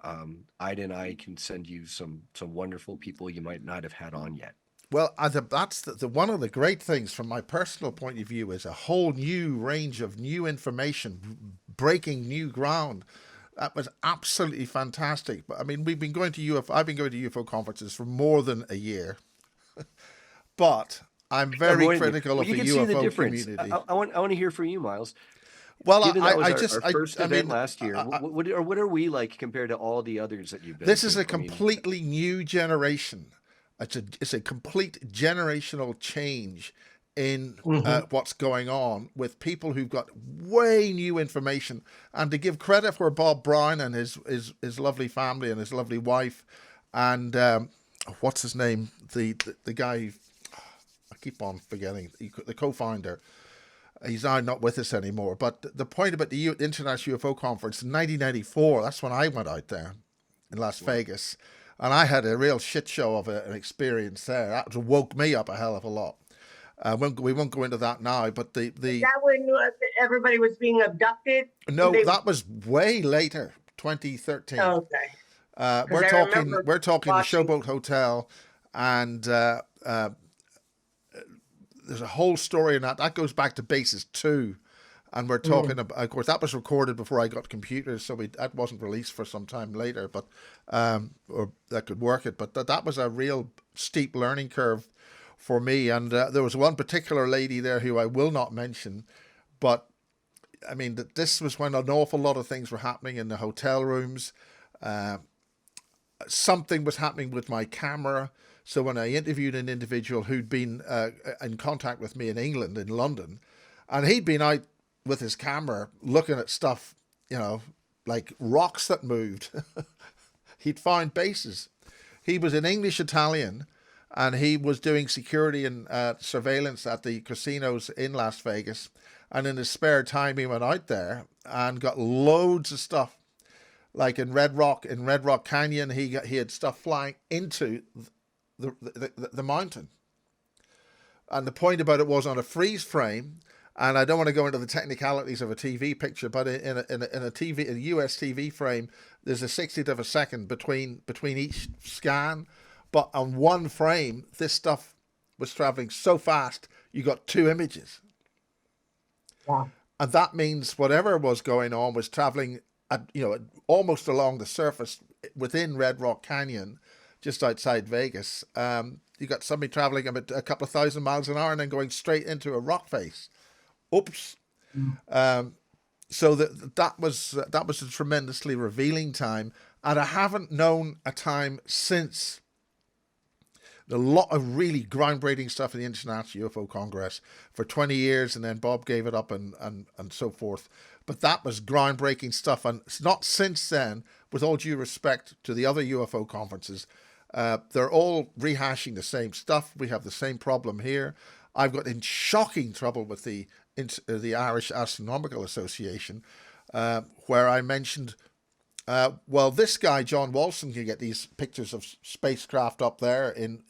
Ida and I can send you some wonderful people you might not have had on yet. Well, that's one of the great things from my personal point of view is a whole new range of new information, breaking new ground. That was absolutely fantastic. But I mean, we've been going to UFO. I've been going to UFO conferences for more than a year, but I'm very critical of you the can see the UFO difference. community. I want to hear from you, Miles. Well, Given that was I our just, first I event mean, last year, what are we like compared to all the others that you've been this to? is a completely new generation. It's a complete generational change in what's going on with people who've got way new information. And to give credit for Bob Brown and his lovely family and his lovely wife, and what's his name, the guy, I keep on forgetting, the co-founder. He's now not with us anymore. But the point about the International UFO Conference in 1994, that's when I went out there in Las Vegas. And I had a real shit show of an experience there. That woke me up a hell of a lot. We won't go into that now, but the That when everybody was being abducted. no, that was way later, 2013. Okay. We're talking the watching. Showboat Hotel, and there's a whole story in that. That goes back to Basis 2. And we're talking about, of course, that was recorded before I got computers, so that wasn't released for some time later, but or that could work it. But that was a real steep learning curve for me. And there was one particular lady there who I will not mention, but I mean, this was when an awful lot of things were happening in the hotel rooms. Something was happening with my camera. So when I interviewed an individual who'd been in contact with me in England, in London, and he'd been out with his camera looking at stuff, like rocks that moved. He'd found bases. He was an English Italian, and he was doing security and surveillance at the casinos in Las Vegas. And in his spare time, he went out there and got loads of stuff. Like in Red Rock Canyon, he had stuff flying into the mountain. And the point about it was on a freeze frame. And I don't want to go into the technicalities of a TV picture, but in a US TV frame, there's a 60th of a second between each scan. But on one frame, this stuff was traveling so fast, you got two images. Wow. And that means whatever was going on was traveling at, almost along the surface within Red Rock Canyon, just outside Vegas. You got somebody traveling about a couple of thousand miles an hour and then going straight into a rock face. Oops. So that was a tremendously revealing time, and I haven't known a time since. A lot of really groundbreaking stuff in the International UFO Congress for 20 years, and then Bob gave it up and so forth. But that was groundbreaking stuff, and it's not since then, with all due respect to the other UFO conferences, they're all rehashing the same stuff. We have the same problem here. I've got in shocking trouble with the Irish Astronomical Association, where I mentioned, well, this guy John Walston can get these pictures of spacecraft up there in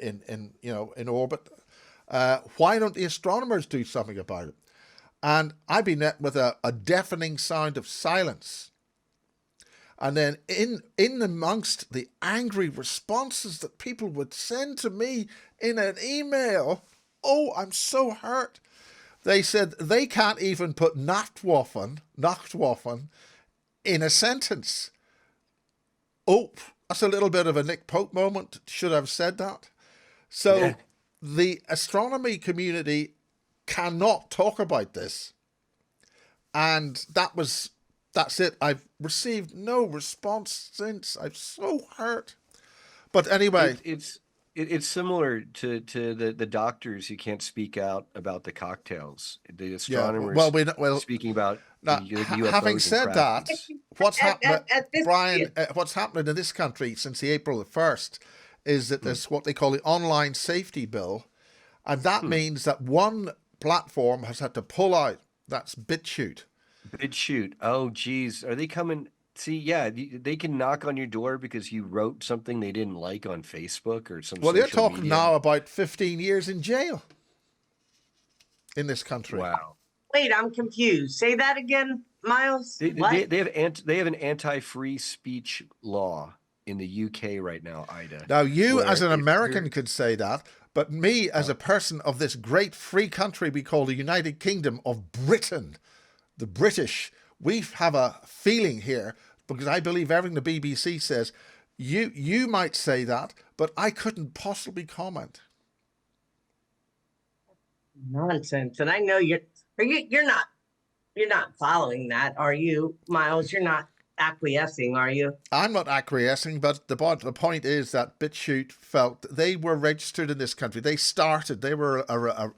orbit. Why don't the astronomers do something about it? And I've been met with a deafening sound of silence. And then in amongst the angry responses that people would send to me in an email, oh, I'm so hurt. They said they can't even put Nachtwaffen in a sentence. Oh, that's a little bit of a Nick Pope moment. Should I have said that? So Yeah. the astronomy community cannot talk about this. And that's it. I've received no response since. I'm so hurt. But anyway, It's similar to the doctors who can't speak out about the cocktails. The yeah. astronomers Well, speaking about now, the UFOs having and said that, crashes. what's happened, At this Brian? What's happened in this country since the April the 1st is that there's what they call the online safety bill, and that means that one platform has had to pull out. That's BitChute. BitChute. Oh, geez. Are they coming? See, yeah, they can knock on your door because you wrote something they didn't like on Facebook or some Well, they're social talking media. now about 15 years in jail in this country. Wow. Wait, I'm confused. Say that again, Miles. What? They have an anti-free speech law in the UK right now, Ida. Now, you where as an if American you're- could say that, but me as a person of this great free country we call the United Kingdom of Britain, the British, we have a feeling here, because I believe everything the BBC says, you might say that, but I couldn't possibly comment. Nonsense. And I know you're not following that, are you, Miles? You're not acquiescing, are you? I'm not acquiescing, but the point is that BitChute felt they were registered in this country. They were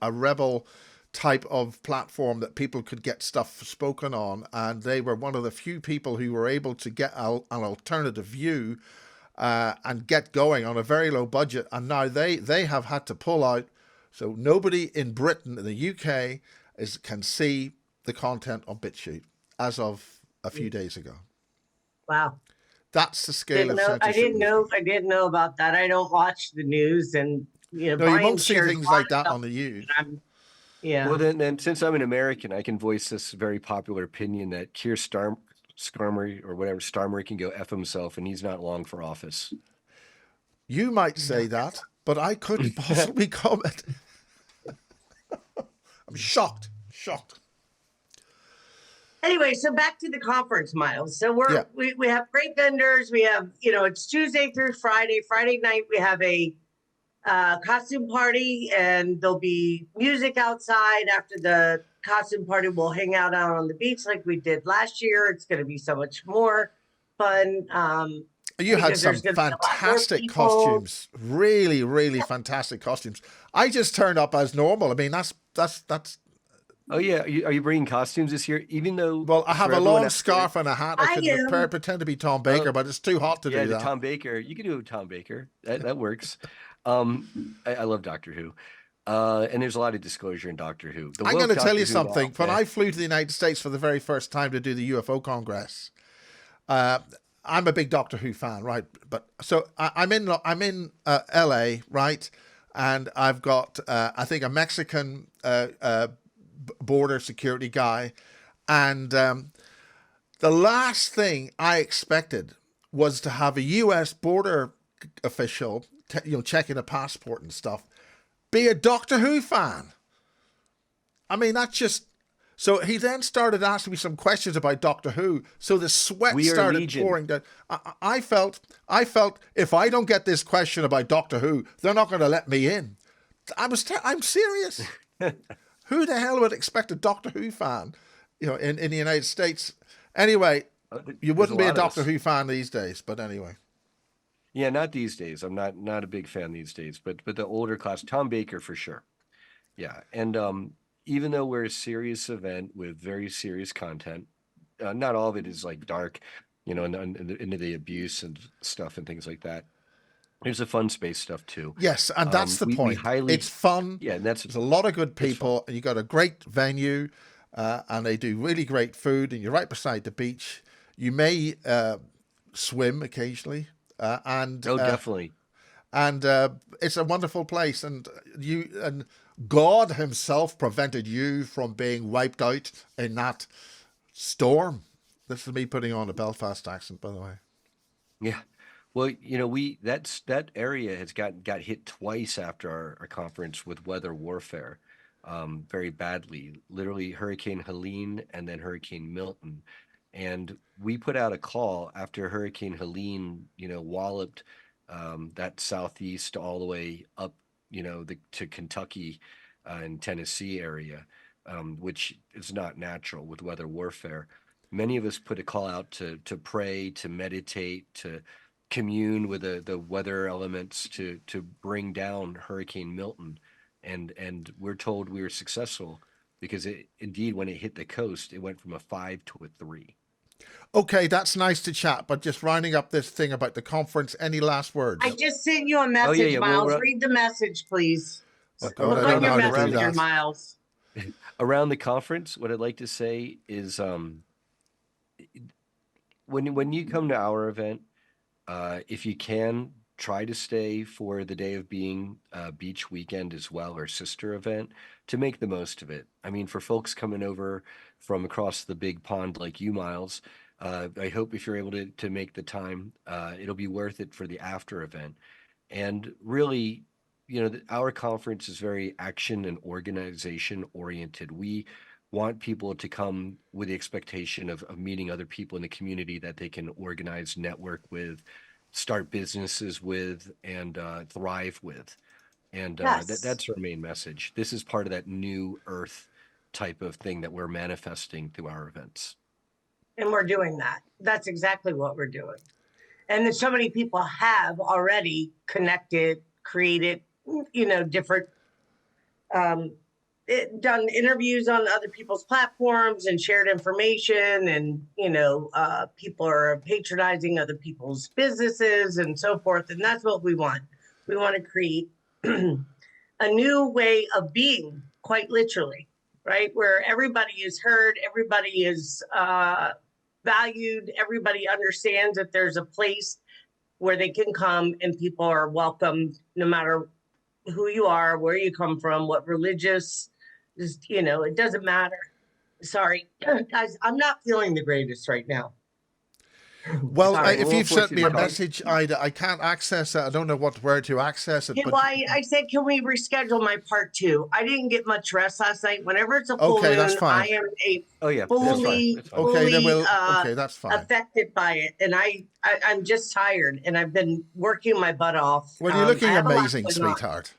a rebel type of platform that people could get stuff spoken on, and they were one of the few people who were able to get an alternative view and get going on a very low budget. And now they have had to pull out, so nobody in Britain, in the UK, can see the content on BitChute as of a few days ago. Wow. That's the scale of censorship. I didn't know about that. I don't watch the news, and No, you Brian won't see shares things a lot like of that stuff, on the news. yeah. Well, then since I'm an American, I can voice this very popular opinion that Keir Starmer or whatever Starmer can go F himself, and he's not long for office. You might say that, but I couldn't possibly comment. I'm shocked. Anyway, so back to the conference, Miles. So Yeah. we have great vendors. We have, it's Tuesday through Friday. Friday night we have a costume party, and there'll be music outside. After the costume party, we'll hang out on the beach like we did last year. It's going to be so much more fun. You had because some there's gonna be a lot more fantastic people. costumes, really, really fantastic costumes. I just turned up as normal. I mean, that's. Oh yeah, are you bringing costumes this year? Even though, Well, I have for a everyone long out scarf and a hat. I I could am. pretend to be Tom Baker, but it's too hot to yeah, do the that. Tom Baker. You can do Tom Baker. That works. I love Doctor Who. And there's a lot of disclosure in Doctor Who. I'm going to tell you Doctor Who something. now- When yeah. I flew to the United States for the very first time to do the UFO Congress, I'm a big Doctor Who fan, right? But so I'm in LA, right? And I've got I think a Mexican border security guy, and the last thing I expected was to have a U.S. border official, checking a passport and stuff, be a Doctor Who fan. I mean, that's just. So he then started asking me some questions about Doctor Who. So the sweat We are started Legion. pouring down. I felt if I don't get this question about Doctor Who, they're not going to let me in. I'm serious. Who the hell would expect a Doctor Who fan, in the United States? Anyway, you There's wouldn't be a lot of Doctor us. Who fan these days. But anyway, Yeah, not these days. I'm not a big fan these days, but the older class, Tom Baker for sure. Yeah, and even though we're a serious event with very serious content, not all of it is like dark, and into the abuse and stuff and things like that. There's a fun space stuff too. Yes, and that's the We point. highly, It's fun. yeah, and that's There's a lot of good it's fun. people, and you got a great venue, and they do really great food, and you're right beside the beach. You may swim occasionally, and Oh, uh, definitely. and it's a wonderful place. And God Himself prevented you from being wiped out in that storm. This is me putting on a Belfast accent, by the way. Yeah. Well, that area has got hit twice after our conference with weather warfare, very badly. Literally Hurricane Helene and then Hurricane Milton. And we put out a call after Hurricane Helene, walloped that southeast all the way up, to Kentucky and Tennessee area, which is not natural with weather warfare. Many of us put a call out to pray, to meditate, to commune with the weather elements to bring down Hurricane Milton, and we're told we were successful because indeed when it hit the coast, it went from a 5 to a 3. Okay, that's nice to chat, but just rounding up this thing about the conference, any last I words? just sent you a Oh yeah, message, yeah. Well, Miles. Read the message, please. Oh, God, Look I on don't know your how to do messenger, that. Miles. around the conference, what I'd like to say is, when you come to our event, if you can, try to stay for the day of being beach weekend as well, or sister event, to make the most of it. I mean, for folks coming over from across the big pond like you, Miles, I hope if you're able to make the time, it'll be worth it for the after event. And really, our conference is very action and organization oriented. We want people to come with the expectation of meeting other people in the community that they can organize, network with, start businesses with, and thrive with. And Yes. that's our main message. This is part of that new earth type of thing that we're manifesting through our events. And we're doing that. That's exactly what we're doing. And then so many people have already connected, created, different, um, done interviews on other people's platforms and shared information. And, people are patronizing other people's businesses and so forth. And that's what we want. We want to create a new way of being, quite literally, right? Where everybody is heard, everybody is valued, everybody understands that there's a place where they can come and people are welcomed no matter who you are, where you come from, what religious, it doesn't matter. Sorry, guys, I'm not feeling the greatest right now. Well, Sorry. if We'll you've force sent you me to a talk. message, I can't access it. I don't know where to access it. Yeah, But well, I said, can we reschedule my part 2? I didn't get much rest last night. Whenever it's a full okay, that's moon, I fine. am Oh yeah, that's fine. fully, That's fine. Okay, then fully we'll. Okay, that's fine. affected by it. And I'm just tired and I've been working my butt off. Well, you're I looking have a lot amazing, going on. sweetheart.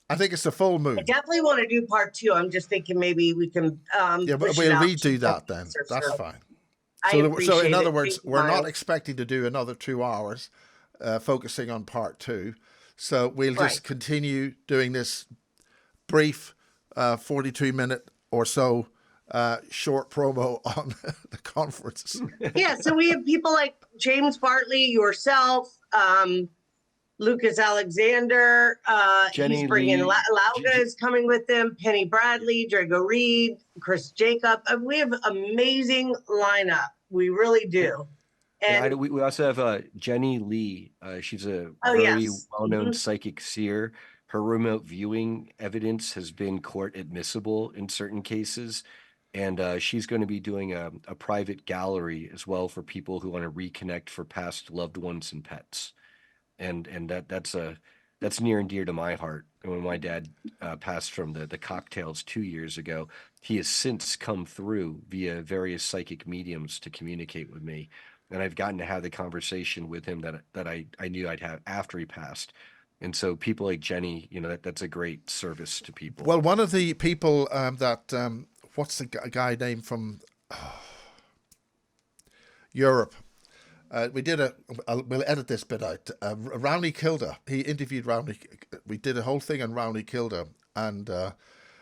I think it's the full I moon. definitely want to do part 2. I'm just thinking maybe we can Yeah, but push it we'll out redo 2 that then. weeks or That's so. fine. I So, appreciate in other it. words, Thank you, we're not Miles. expecting to do another 2 hours, focusing on part 2. So we'll Right. just continue doing this brief, 42-minute or so short promo on the conference. Yeah, so we have people like James Bartley, yourself, Lucas Alexander. Jenny He's bringing Lee, Lauga is coming with them. Penny Bradley, Drago Reed, Chris Jacob. We have amazing lineup. We really do. And we also have Jenny Lee. She's a oh very yes, well-known psychic seer. Her remote viewing evidence has been court admissible in certain cases, and she's going to be doing a private gallery as well for people who want to reconnect for past loved ones and pets. And that's near and dear to my heart. And when my dad passed from the cocktails 2 years ago, he has since come through via various psychic mediums to communicate with me, and I've gotten to have the conversation with him that I knew I'd have after he passed. And so people like Jenny, that's a great service to people. Well, one of the people what's the guy name from Europe? We did we'll edit this bit out. Rowney Kilda. He interviewed Rowney. We did a whole thing on Rowney Kilda, and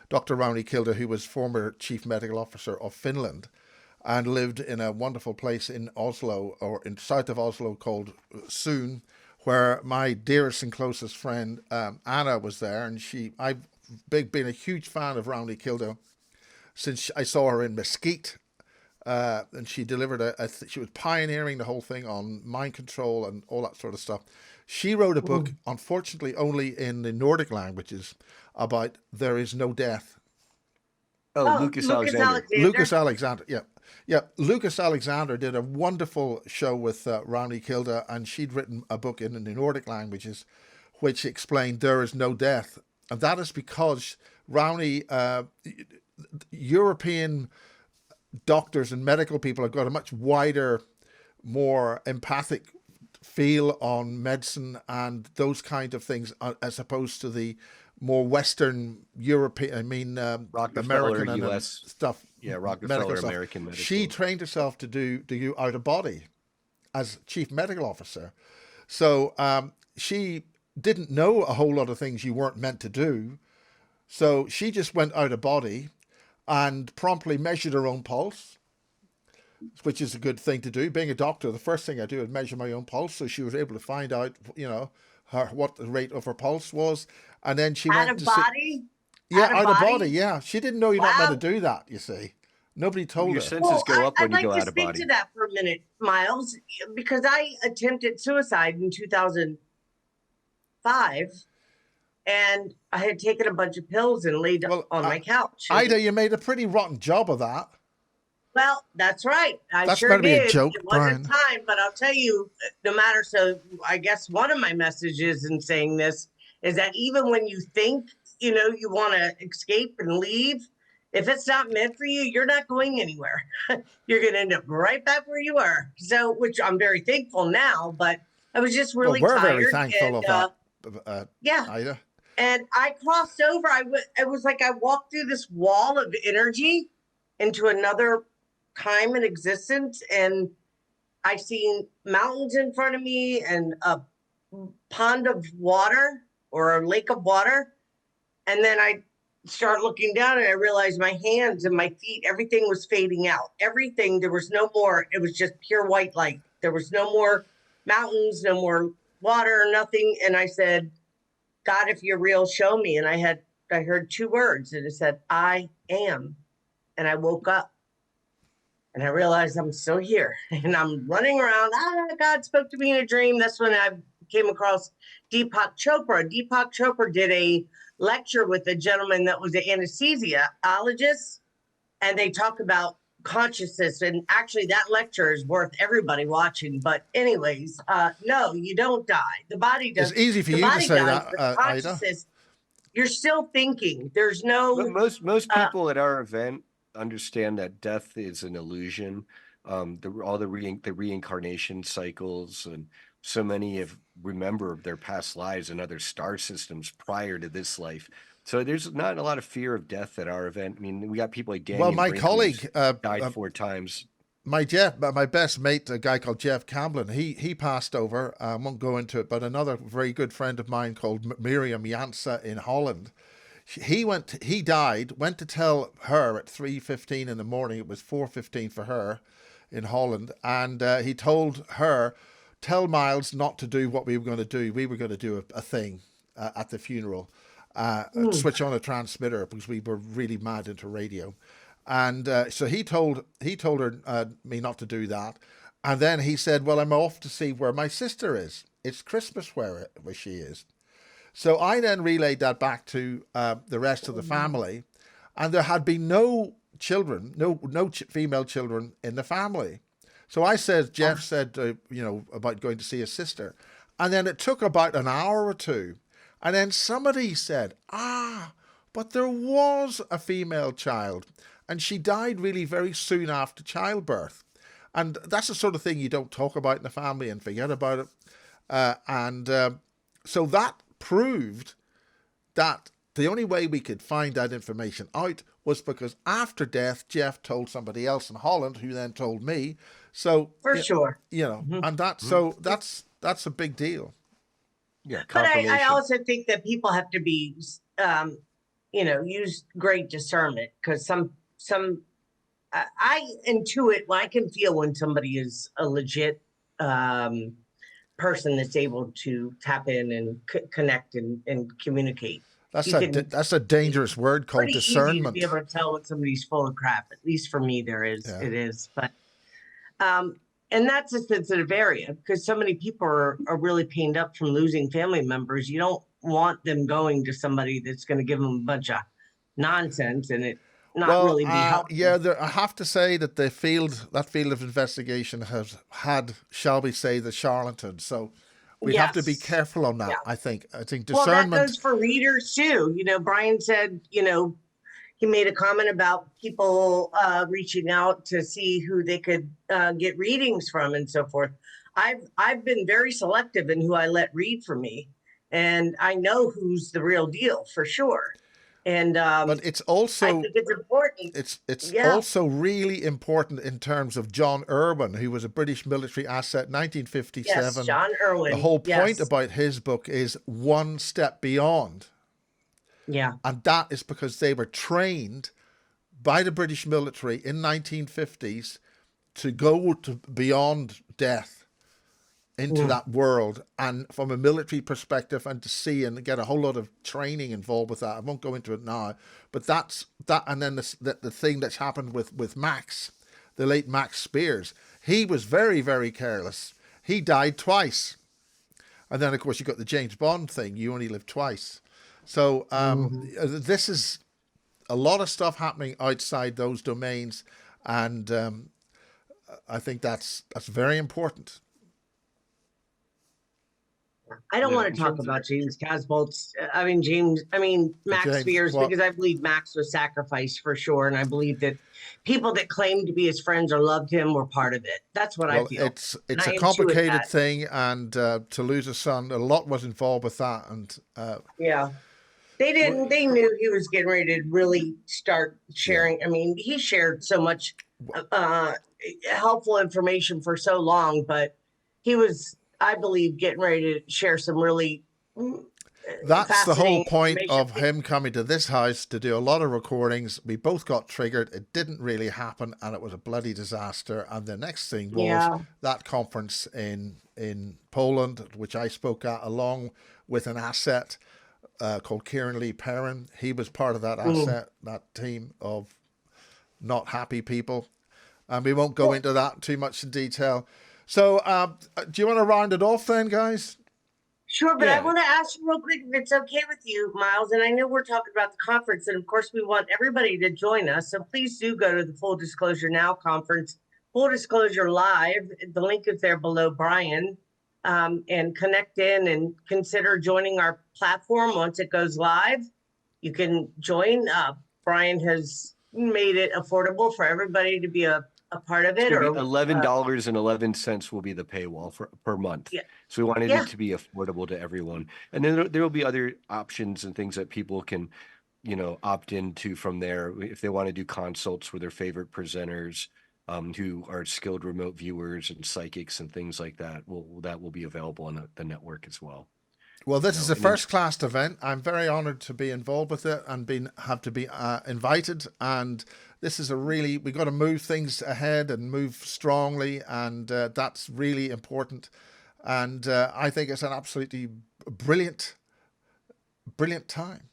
Dr. Rowney Kilda, who was former chief medical officer of Finland, and lived in a wonderful place in Oslo, or in south of Oslo, called Soon, where my dearest and closest friend Anna was there, and I've been a huge fan of Rowney Kilda since I saw her in Mesquite. And she delivered she was pioneering the whole thing on mind control and all that sort of stuff. She wrote a book, unfortunately only in the Nordic languages, about There Is No Death. Oh, Lucas Alexander. Lucas Alexander, yeah. Yeah, Lucas Alexander did a wonderful show with Rowney Kilda, and she'd written a book in the Nordic languages which explained there is no death. And that is because Rowney, European doctors and medical people have got a much wider, more empathic feel on medicine and those kind of things, as opposed to the more Western European, American and US stuff. Yeah, Rockefeller stuff. American medical. She trained herself to do out of body as chief medical officer. So she didn't know a whole lot of things you weren't meant to do. So she just went out of body and promptly measured her own pulse, which is a good thing to do. Being a doctor, the first thing I do is measure my own pulse. So she was able to find out, what the rate of her pulse was. And then she went to body? Yeah, out of body, yeah. She didn't know you're not meant to do that, you see. Nobody told her. Your senses go up when you go out of body. I'd like to speak to that for a minute, Miles, because I attempted suicide in 2005, and I had taken a bunch of pills and laid on my couch. Ida, you made a pretty rotten job of that. Well, that's right. That's sure going to be did. a joke, It wasn't Brian. time, but I'll tell you, no matter. So I guess one of my messages in saying this is that even when you think, you want to escape and leave, if it's not meant for you, you're not going anywhere. You're going to end up right back where you were. So, which I'm very thankful now, but I was just really tired. We're very thankful of that, yeah. Ida. And I crossed over. It was like I walked through this wall of energy into another time and existence, and I seen mountains in front of me and a pond of water or a lake of water. And then I start looking down and I realized my hands and my feet, everything was fading out. Everything, there was no more. It was just pure white light. There was no more mountains, no more water, nothing. And I said, God, if you're real, show me. And I heard two words, and it said, I am. And I woke up and I realized I'm still here and I'm running around. God spoke to me in a dream. That's when I came across Deepak Chopra. Deepak Chopra did a lecture with a gentleman that was an anesthesiologist, and they talk about consciousness. And actually that lecture is worth everybody watching. But anyways, no, you don't die. The body does. It's easy for you to say that, Ida. You're still thinking. There's no. But most people at our event understand that death is an illusion. All the reincarnation cycles, and so many remember their past lives and other star systems prior to this life. So there's not a lot of fear of death at our event. I mean, we got people like Daniel. Well, my colleague died 4 times. My best mate, a guy called Jeff Camblin, he passed over. I won't go into it, but another very good friend of mine called Miriam Jansa in Holland. He died, went to tell her at 3:15 in the morning. It was 4:15 for her in Holland. And he told her, tell Miles not to do what we were going to do. We were going to do a thing at the funeral, switch on a transmitter, because we were really mad into radio. And so he told her me not to do that. And then he said, well, I'm off to see where my sister is. It's Christmas where she is. So I then relayed that back to the rest of the family, and there had been no children, no female children in the family. So I said, Jeff said, about going to see his sister. And then it took about an hour or two. And then somebody said, but there was a female child, and she died really very soon after childbirth. And that's the sort of thing you don't talk about in the family and forget about it. So that proved that the only way we could find that information out was because after death, Jeff told somebody else in Holland, who then told me. So for sure, and that's a big deal. Yeah, but I also think that people have to be, use great discernment, because some I intuit, I can feel when somebody is a legit um, person that's able to tap in and connect and communicate. You can, That's a dangerous word called pretty easy to be discernment. able to tell when somebody's full of crap. At least for me, Yeah. it is. But and that's a sensitive area because so many people are really pained up from losing family members. You don't want them going to somebody that's going to give them a bunch of nonsense and it not Well, really be helpful. yeah, I have to say that that field of investigation has had, shall we say, the charlatans. So we'd have to be Yes. careful on Yeah. that. I think Well, that discernment. goes for readers too. Brian said, he made a comment about people reaching out to see who they could get readings from and so forth. I've been very selective in who I let read for me, and I know who's the real deal for sure. And But it's I also think it's important. it's Yeah. also really important in terms of John Irwin, who was a British military asset, Yes, 1957. John The Irwin. whole point Yes. about his book is one step beyond. Yeah. And that is because they were trained by the British military in 1950s to go to beyond death into Mm. that world, and from a military perspective, and to see and get a whole lot of training involved with that. I won't go into it now, but that's that. And then the thing that's happened with Max, the late Max Spears, he was very, very careless. He died twice. And then, of course, you got the James Bond thing. You only live twice. So Mhm. this is a lot of stuff happening outside those domains, and I think that's very important. I don't Yeah, want in to talk terms of about James Casbolt's. Max James, Spears, what? because I believe Max was sacrificed for sure, and I believe that people that claimed to be his friends or loved him were part of it. That's what I Well, feel, and it's I a intuit complicated that. thing, and to lose a son, a lot was involved with that, and Yeah, they well, didn't. They knew he was getting ready to really start yeah. sharing. I mean, he shared so much uh, helpful information for so long, but he was, I believe, getting ready to share some really That's the whole fascinating point information. of him coming to this house to do a lot of recordings. We both got triggered. It didn't really happen, and it was a bloody disaster. And the next thing was Yeah. that conference in Poland, which I spoke at, along with an asset called Kieran Lee Perrin. He was part of that Mm. asset, that team of not happy people. And we won't go Well, into that too much in detail. So, do you want to round it off then, guys? sure, but I yeah, want to ask you real quick if it's okay with you, Miles. And I know we're talking about the conference, and of course, we want everybody to join us. So please do go to the Full Disclosure Now conference, Full Disclosure Live. The link is there below Brian, and connect in and consider joining our platform once it goes live. You can join. Brian has made it affordable for everybody to be a part of it's it, going to or be $11.11 will be the paywall per month. yeah, So we wanted yeah. it to be affordable to everyone, and then there will be other options and things that people can, opt into from there if they want to do consults with their favorite presenters, who are skilled remote viewers and psychics and things like that. That will be available on the network as well. Well, this is a And then first-class event. I'm very honoured to be involved with it and have to be invited. And this is we got to move things ahead and move strongly, and that's really important. And I think it's an absolutely brilliant, brilliant time.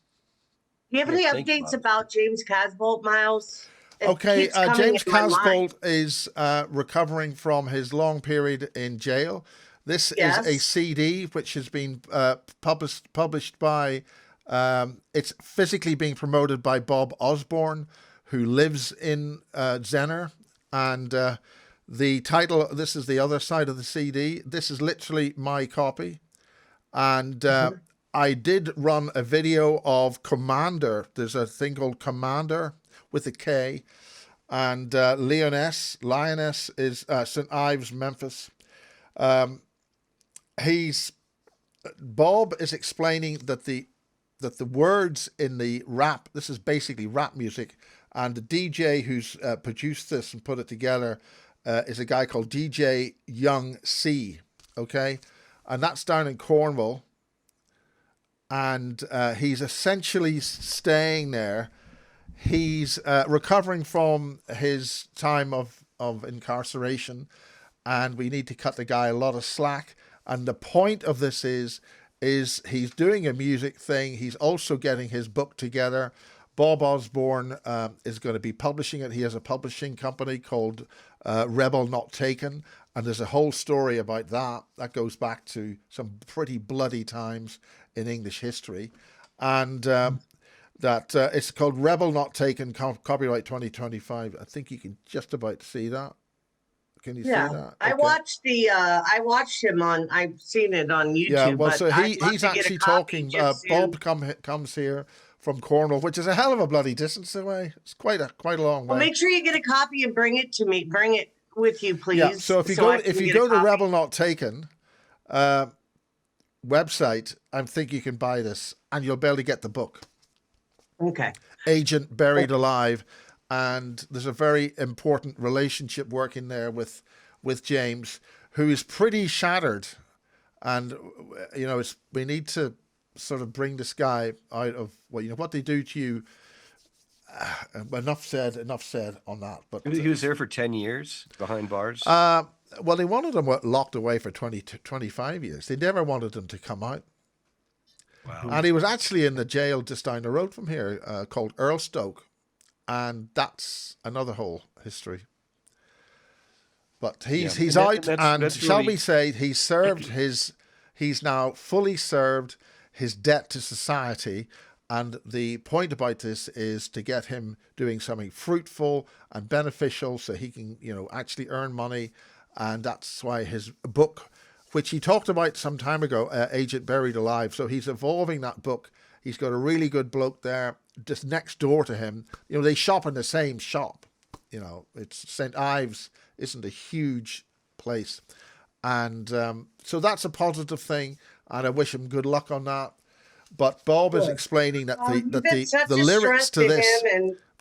Do you have yeah, any thank you, updates Bob. about James Casbolt, Miles? It Okay, keeps coming James in my mind. Casbolt is recovering from his long period in jail. This is a Yes. CD which has been published by. It's physically being promoted by Bob Osborne, who lives in Zenner, and the title. This is the other side of the CD. This is literally my copy, and Mhm. I did run a video of Commander. There's a thing called Commander with a K, and Lioness is St. Ives, Memphis. He's Bob is explaining that the words in the rap. This is basically rap music, and the DJ who's produced this and put it together is a guy called DJ Young C. Okay, and that's down in Cornwall, and he's essentially staying there. He's recovering from his time of incarceration, and we need to cut the guy a lot of slack. And the point of this is he's doing a music thing. He's also getting his book together. Bob Osborne is going to be publishing it. He has a publishing company called Rebel Not Taken, and there's a whole story about that. That goes back to some pretty bloody times in English history. And that it's called Rebel Not Taken, copyright 2025. I think you can just about see that. Can you see that? Okay. I watched him on. I've seen it on YouTube. Yeah, well, but so he's actually talking. Bob comes here from Cornwall, which is a hell of a bloody distance away. It's quite a long way. Well, make sure you get a copy and bring it to me. Bring it with you, please. Yeah. So if you go to Rebel Not Taken website, I think you can buy this, and you'll be able to get the book. Okay. Agent Buried Alive, and there's a very important relationship working there with James, who is pretty shattered, and we need to sort of bring this guy out of what they do to you. Enough said on that. But he was there for 10 years behind bars. Well, they wanted him locked away for 20 to 25 years. They never wanted him to come out. Wow. And he was actually in the jail just down the road from here, called Earlstoke, and that's another whole history. But he's out, and shall we say he's now fully served his debt to society. And the point about this is to get him doing something fruitful and beneficial, so he can actually earn money. And that's why his book, which he talked about some time ago, Agent Buried Alive. So he's evolving that book. He's got a really good bloke there just next door to him. They shop in the same shop. It's St. Ives isn't a huge place. And so that's a positive thing. And I wish him good luck on that. But Bob is explaining that the lyrics to this,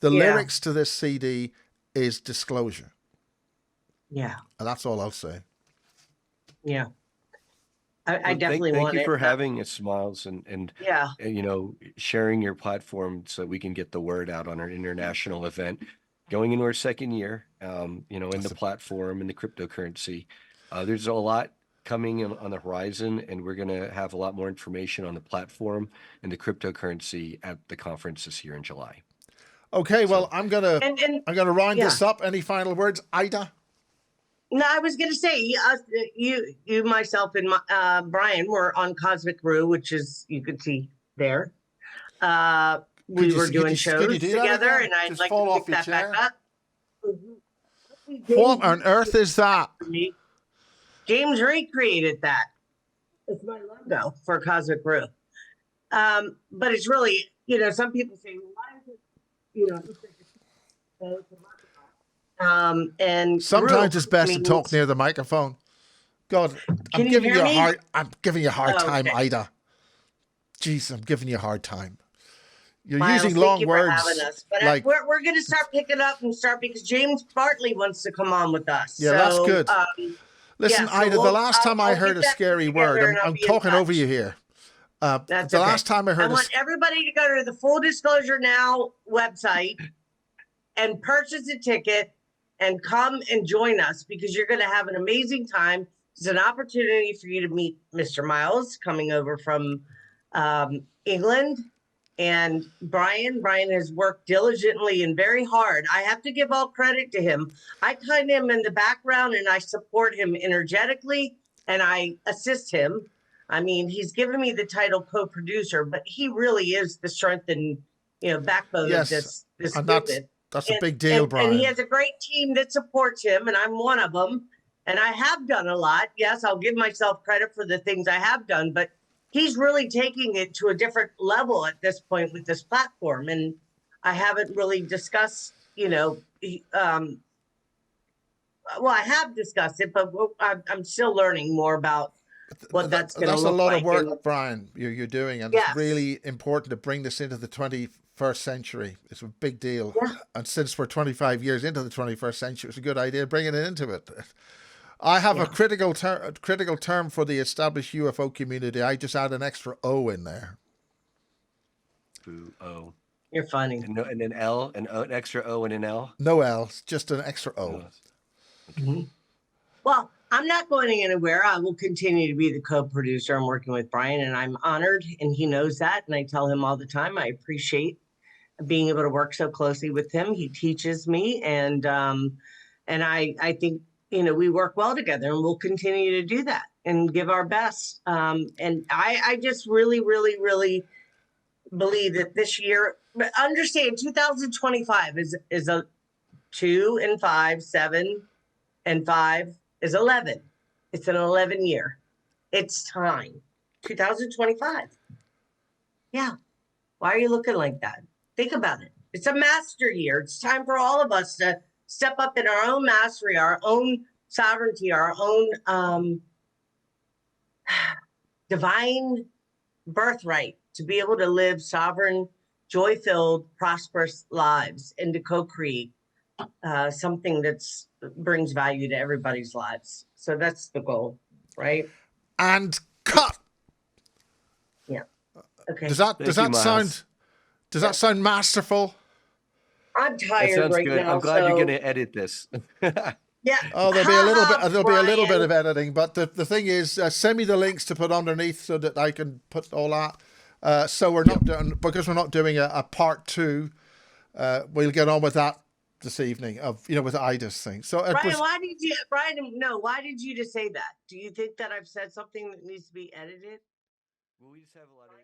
lyrics to this CD is disclosure. Yeah. And that's all I'll say. Yeah. I definitely want it. Thank you for having us, Miles, and sharing your platform so we can get the word out on our international event. Going into our second year, in the platform and the cryptocurrency. There's a lot coming on the horizon, and we're going to have a lot more information on the platform and the cryptocurrency at the conference this year in July. Okay, well, I'm gonna round this up. Any final words, Ida? No, I was going to say, you, myself, and Brian were on Cosmic Brew, which is, you could see there. We were doing shows together, and I'd like to pick that back up. What on earth is that? James recreated that. It's my logo for Cosmic Brew. But it's really, some people say, well, why is it, and sometimes it's best to talk near the microphone. God, I'm giving you a hard time, Ida. Jeez, I'm giving you a hard time. You're using long words. But we're going to start picking up because James Bartley wants to come on with us. Yeah, that's good. Listen, Ida, the last time I heard a scary word, I'm talking over you here. Last time I heard, I want everybody to go to the Full Disclosure Now website and purchase a ticket and come and join us, because you're going to have an amazing time. It's an opportunity for you to meet Mr. Miles coming over from England. And Brian has worked diligently and very hard. I have to give all credit to him. I kind of am in the background, and I support him energetically, and I assist him. I mean, he's given me the title co-producer, but he really is the strength and backbone of this movement. That's a big deal, Brian. And he has a great team that supports him, and I'm one of them. And I have done a lot. Yes, I'll give myself credit for the things I have done, but he's really taking it to a different level at this point with this platform. And I haven't really discussed, I have discussed it, but I'm still learning more about what that's going to look like. That's a lot of work, Brian, you're doing. And It's really important to bring this into the 21st century. It's a big deal. Yeah. And since we're 25 years into the 21st century, it's a good idea bringing it into it. I have a critical term for the established UFO community. I just add an extra O in there. Ooh, O. You're funny. And, no, and an L, an extra O and an L. No L, just an extra O. Oh, Mhm. Well, I'm not going anywhere. I will continue to be the co-producer. I'm working with Brian, and I'm honored, and he knows that. And I tell him all the time, I appreciate being able to work so closely with him. He teaches me, and I think, you know, we work well together, and we'll continue to do that and give our best. And I just really, really, really believe that this year, but understand 2025 is a 2 and 5, 7 and 5 is 11. It's an 11 year. It's time. 2025. Yeah. Why are you looking like that? Think about it. It's a master year. It's time for all of us to step up in our own mastery, our own sovereignty, our own divine birthright to be able to live sovereign, joy-filled, prosperous lives and to co-create something that's brings value to everybody's lives. So that's the goal, right? And cut. Yeah. Okay. Does that sound masterful? I'm that tired sounds right good. now. I'm glad so, you're going to edit this. Yeah. Oh, there'll be a little bit. There'll be a little bit Brian. of editing, but the thing is, send me the links to put underneath so that I can put all that. So we're not doing, because we're not doing a part 2. We'll get on with that this evening with Ida's thing. So Brian, why did you just say that? Do you think that I've said something that needs to be edited? Well, we just have a lot of